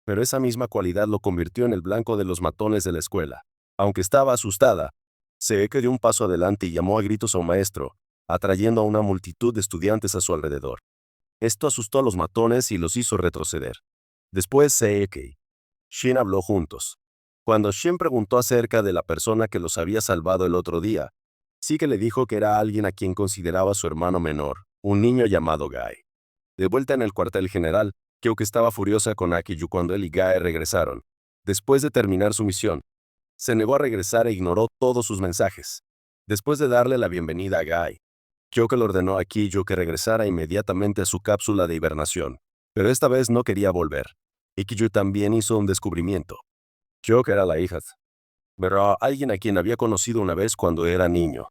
Pero esa misma cualidad lo convirtió en el blanco de los matones de la escuela. Aunque estaba asustada, Seeke dio un paso adelante y llamó a gritos a un maestro, atrayendo a una multitud de estudiantes a su alrededor. Esto asustó a los matones y los hizo retroceder. Después Seeke y Shin habló juntos. Cuando Shin preguntó acerca de la persona que los había salvado el otro día, sí que le dijo que era alguien a quien consideraba su hermano menor, un niño llamado Guy. De vuelta en el cuartel general, Kyoke estaba furiosa con Akiyu cuando él y Guy regresaron. Después de terminar su misión, se negó a regresar e ignoró todos sus mensajes. Después de darle la bienvenida a Guy, Kyoke le ordenó a Akiyu que regresara inmediatamente a su cápsula de hibernación. Pero esta vez no quería volver. Akiyu también hizo un descubrimiento. Kyoke era la hija, pero alguien a quien había conocido una vez cuando era niño.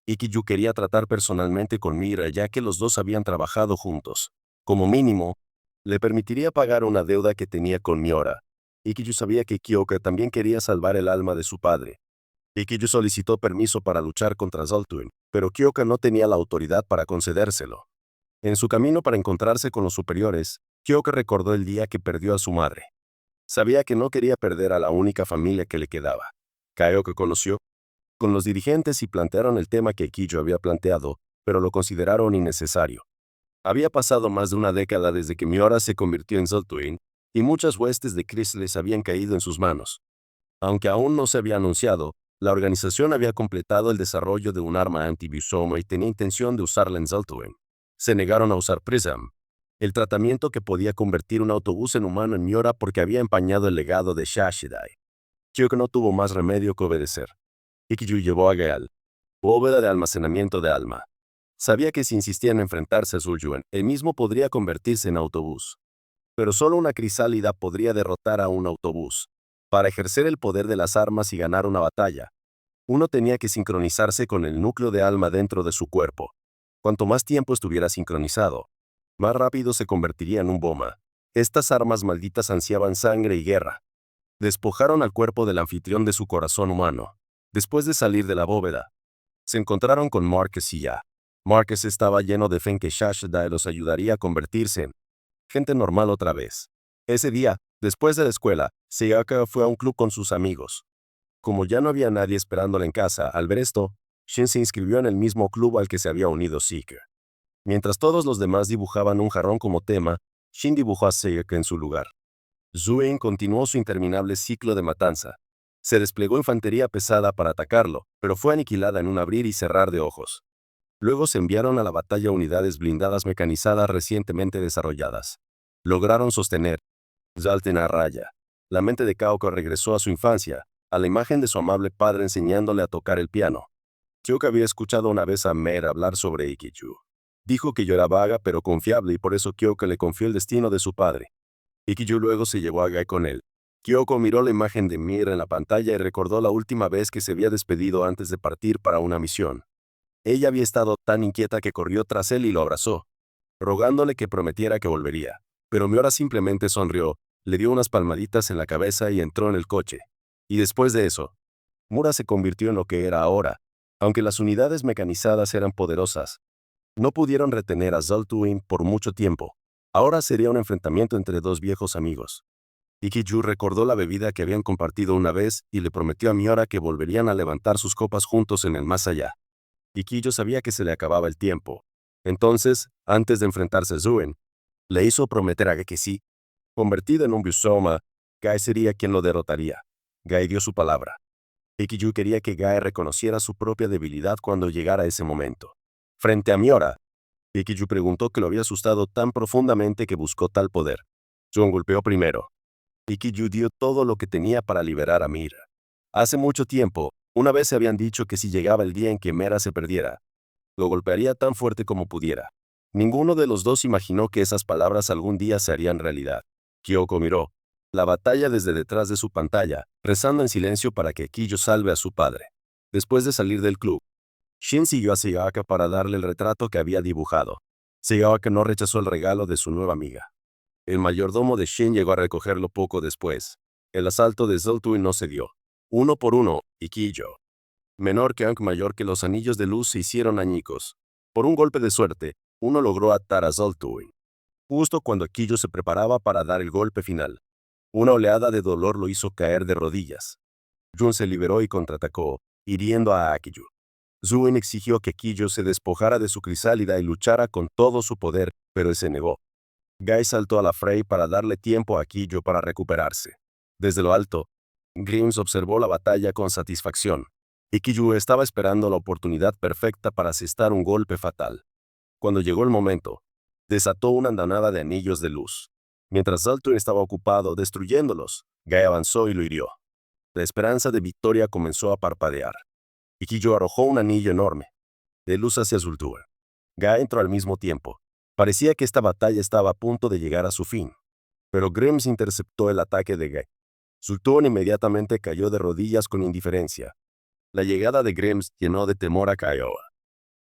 Ikiyu quería tratar personalmente con Mira ya que los dos habían trabajado juntos. Como mínimo, le permitiría pagar una deuda que tenía con Miura. Ikiyu sabía que Kyoka también quería salvar el alma de su padre. Ikiyu solicitó permiso para luchar contra Zoltun, pero Kyoka no tenía la autoridad para concedérselo. En su camino para encontrarse con los superiores, Kyoka recordó el día que perdió a su madre. Sabía que no quería perder a la única familia que le quedaba. Kyoka conoció con los dirigentes y plantearon el tema que Ikiyu había planteado, pero lo consideraron innecesario. Había pasado más de una década desde que Miura se convirtió en Zoltun, y muchas huestes de Chrysalis habían caído en sus manos. Aunque aún no se había anunciado, la organización había completado el desarrollo de un arma anti-Bishomo y tenía intención de usarla en Zoltun. Se negaron a usar Prism, el tratamiento que podía convertir un autobús en humano en Miura porque había empañado el legado de Shashidai. Kyoka no tuvo más remedio que obedecer. Ikiyu llevó a Gael, bóveda de almacenamiento de alma. Sabía que si insistía en enfrentarse a Suryuan, él mismo podría convertirse en autobús. Pero solo una crisálida podría derrotar a un autobús. Para ejercer el poder de las armas y ganar una batalla, uno tenía que sincronizarse con el núcleo de alma dentro de su cuerpo. Cuanto más tiempo estuviera sincronizado, más rápido se convertiría en un Boma. Estas armas malditas ansiaban sangre y guerra. Despojaron al cuerpo del anfitrión de su corazón humano. Después de salir de la bóveda, se encontraron con Marcus y ya. Marcus estaba lleno de fe en que Shashda los ayudaría a convertirse en gente normal otra vez. Ese día, después de la escuela, Sayaka fue a un club con sus amigos. Como ya no había nadie esperándola en casa, al ver esto, Shin se inscribió en el mismo club al que se había unido Seeker. Mientras todos los demás dibujaban un jarrón como tema, Shin dibujó a Sayaka en su lugar. Zuen continuó su interminable ciclo de matanza. Se desplegó infantería pesada para atacarlo, pero fue aniquilada en un abrir y cerrar de ojos. Luego se enviaron a la batalla unidades blindadas mecanizadas recientemente desarrolladas. Lograron sostener Zalten a raya. La mente de Kaoko regresó a su infancia, a la imagen de su amable padre enseñándole a tocar el piano. Kyoka había escuchado una vez a Mer hablar sobre Ikiju. Dijo que yo era vaga pero confiable y por eso Kyoka le confió el destino de su padre. Ikiju luego se llevó a Gai con él. Kyoko miró la imagen de Mir en la pantalla y recordó la última vez que se había despedido antes de partir para una misión. Ella había estado tan inquieta que corrió tras él y lo abrazó, rogándole que prometiera que volvería. Pero Miura simplemente sonrió, le dio unas palmaditas en la cabeza y entró en el coche. Y después de eso, Mura se convirtió en lo que era ahora. Aunque las unidades mecanizadas eran poderosas, no pudieron retener a Zaltuin por mucho tiempo. Ahora sería un enfrentamiento entre dos viejos amigos. Ikiju recordó la bebida que habían compartido una vez y le prometió a Miura que volverían a levantar sus copas juntos en el más allá. Ikiju sabía que se le acababa el tiempo. Entonces, antes de enfrentarse a Zuen, le hizo prometer a Gai que sí. Convertido en un Byusoma, Gai sería quien lo derrotaría. Gai dio su palabra. Ikiju quería que Gai reconociera su propia debilidad cuando llegara ese momento. Frente a Miura, Ikiju preguntó que lo había asustado tan profundamente que buscó tal poder. Zuen golpeó primero. Ikiju dio todo lo que tenía para liberar a Mira. Hace mucho tiempo, una vez se habían dicho que si llegaba el día en que Mera se perdiera, lo golpearía tan fuerte como pudiera. Ninguno de los dos imaginó que esas palabras algún día se harían realidad. Kyoko miró la batalla desde detrás de su pantalla, rezando en silencio para que Kiyo salve a su padre. Después de salir del club, Shin siguió a Sayaka para darle el retrato que había dibujado. Sayaka no rechazó el regalo de su nueva amiga. El mayordomo de Shin llegó a recogerlo poco después. El asalto de Zaltuin no se dio. Uno por uno, Ikijo, menor que Ankh, mayor que los anillos de luz, se hicieron añicos. Por un golpe de suerte, uno logró atar a Zaltuin. Justo cuando Ikijo se preparaba para dar el golpe final, una oleada de dolor lo hizo caer de rodillas. Jun se liberó y contraatacó, hiriendo a Ikijo. Zuen exigió que Ikijo se despojara de su crisálida y luchara con todo su poder, pero él se negó. Gai saltó a la Frey para darle tiempo a Ikijo para recuperarse. Desde lo alto, Grims observó la batalla con satisfacción. Ikijo estaba esperando la oportunidad perfecta para asestar un golpe fatal. Cuando llegó el momento, desató una andanada de anillos de luz. Mientras Zaltuin estaba ocupado destruyéndolos, Gai avanzó y lo hirió. La esperanza de victoria comenzó a parpadear. Ikijo arrojó un anillo enorme de luz hacia Zaltuin. Gai entró al mismo tiempo. Parecía que esta batalla estaba a punto de llegar a su fin. Pero Grims interceptó el ataque de Gai. Zaltuin inmediatamente cayó de rodillas con indiferencia. La llegada de Grims llenó de temor a Kiowa.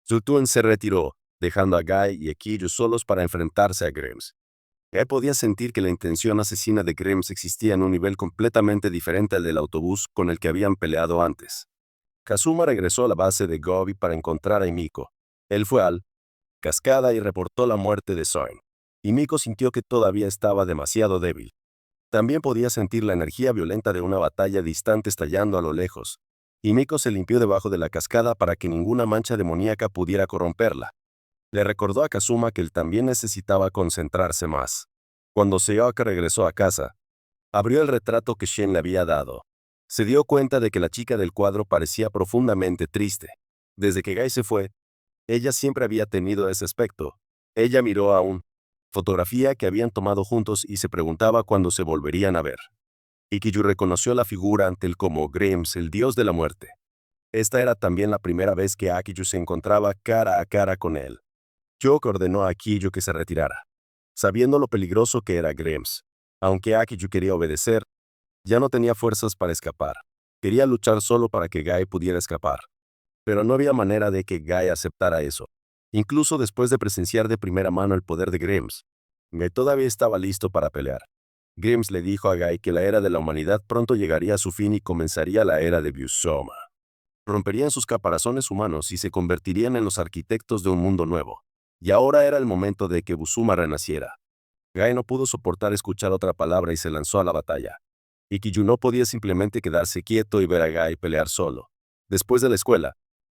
Zaltuin se retiró, dejando a Gai y Ikijo solos para enfrentarse a Grims. Gai podía sentir que la intención asesina de Grims existía en un nivel completamente diferente al del autobús con el que habían peleado antes. Kazuma regresó a la base de Gobi para encontrar a Himiko. Él fue al cascada y reportó la muerte de Soin. Himiko sintió que todavía estaba demasiado débil. También podía sentir la energía violenta de una batalla distante estallando a lo lejos. Himiko se limpió debajo de la cascada para que ninguna mancha demoníaca pudiera corromperla. Le recordó a Kazuma que él también necesitaba concentrarse más. Cuando Sayaka regresó a casa, abrió el retrato que Shen le había dado. Se dio cuenta de que la chica del cuadro parecía profundamente triste. Desde que Gai se fue, ella siempre había tenido ese aspecto. Ella miró a una fotografía que habían tomado juntos y se preguntaba cuándo se volverían a ver. Ikijo reconoció la figura ante él como Grims, el dios de la muerte. Esta era también la primera vez que Ikijo se encontraba cara a cara con él. Kyoka ordenó a Ikijo que se retirara, sabiendo lo peligroso que era Grims. Aunque Ikijo quería obedecer, ya no tenía fuerzas para escapar. Quería luchar solo para que Gai pudiera escapar. Pero no había manera de que Gai aceptara eso. Incluso después de presenciar de primera mano el poder de Grims, Gai todavía estaba listo para pelear. Grims le dijo a Gai que la era de la humanidad pronto llegaría a su fin y comenzaría la era de Byusoma. Romperían sus caparazones humanos y se convertirían en los arquitectos de un mundo nuevo. Y ahora era el momento de que Busuma renaciera. Guy no pudo soportar escuchar otra palabra y se lanzó a la batalla. Ikiju no podía simplemente quedarse quieto y ver a Guy pelear solo. Después de la escuela,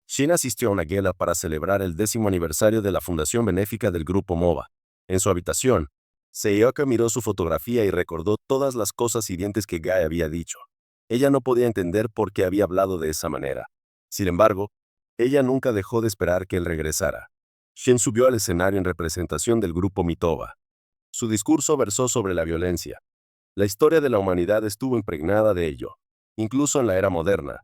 Shin asistió a una gala para celebrar el 10º aniversario de la fundación benéfica del grupo MOBA. En su habitación, Seiyuka miró su fotografía y recordó todas las cosas hirientes que Guy había dicho. Ella no podía entender por qué había hablado de esa manera. Sin embargo, ella nunca dejó de esperar que él regresara. Shin subió al escenario en representación del grupo Mitoba. Su discurso versó sobre la violencia. La historia de la humanidad estuvo impregnada de ello. Incluso en la era moderna,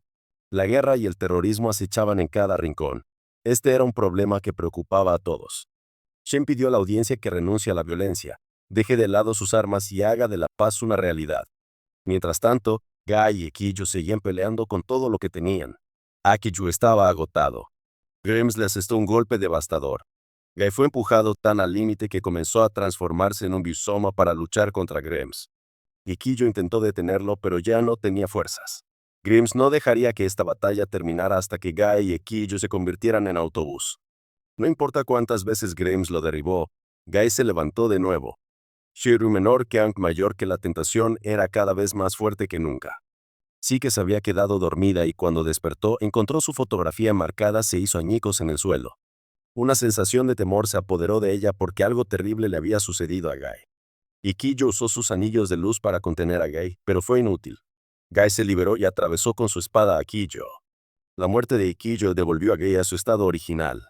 la guerra y el terrorismo acechaban en cada rincón. Este era un problema que preocupaba a todos. Shen pidió a la audiencia que renuncie a la violencia, deje de lado sus armas y haga de la paz una realidad. Mientras tanto, Guy y Ikiju seguían peleando con todo lo que tenían. Akiju estaba agotado. Grims le asestó un golpe devastador. Guy fue empujado tan al límite que comenzó a transformarse en un Bizoma para luchar contra Grims. Ikiju intentó detenerlo, pero ya no tenía fuerzas. Grims no dejaría que esta batalla terminara hasta que Guy y Ikiju se convirtieran en autobús. No importa cuántas veces Grims lo derribó, Guy se levantó de nuevo. Shiru menor que Ankh mayor que la tentación era cada vez más fuerte que nunca. Sí que se había quedado dormida y cuando despertó encontró su fotografía marcada se hizo añicos en el suelo. Una sensación de temor se apoderó de ella porque algo terrible le había sucedido a Guy. Ikiju usó sus anillos de luz para contener a Guy, pero fue inútil. Guy se liberó y atravesó con su espada a Ikiju. La muerte de Ikiju devolvió a Guy a su estado original.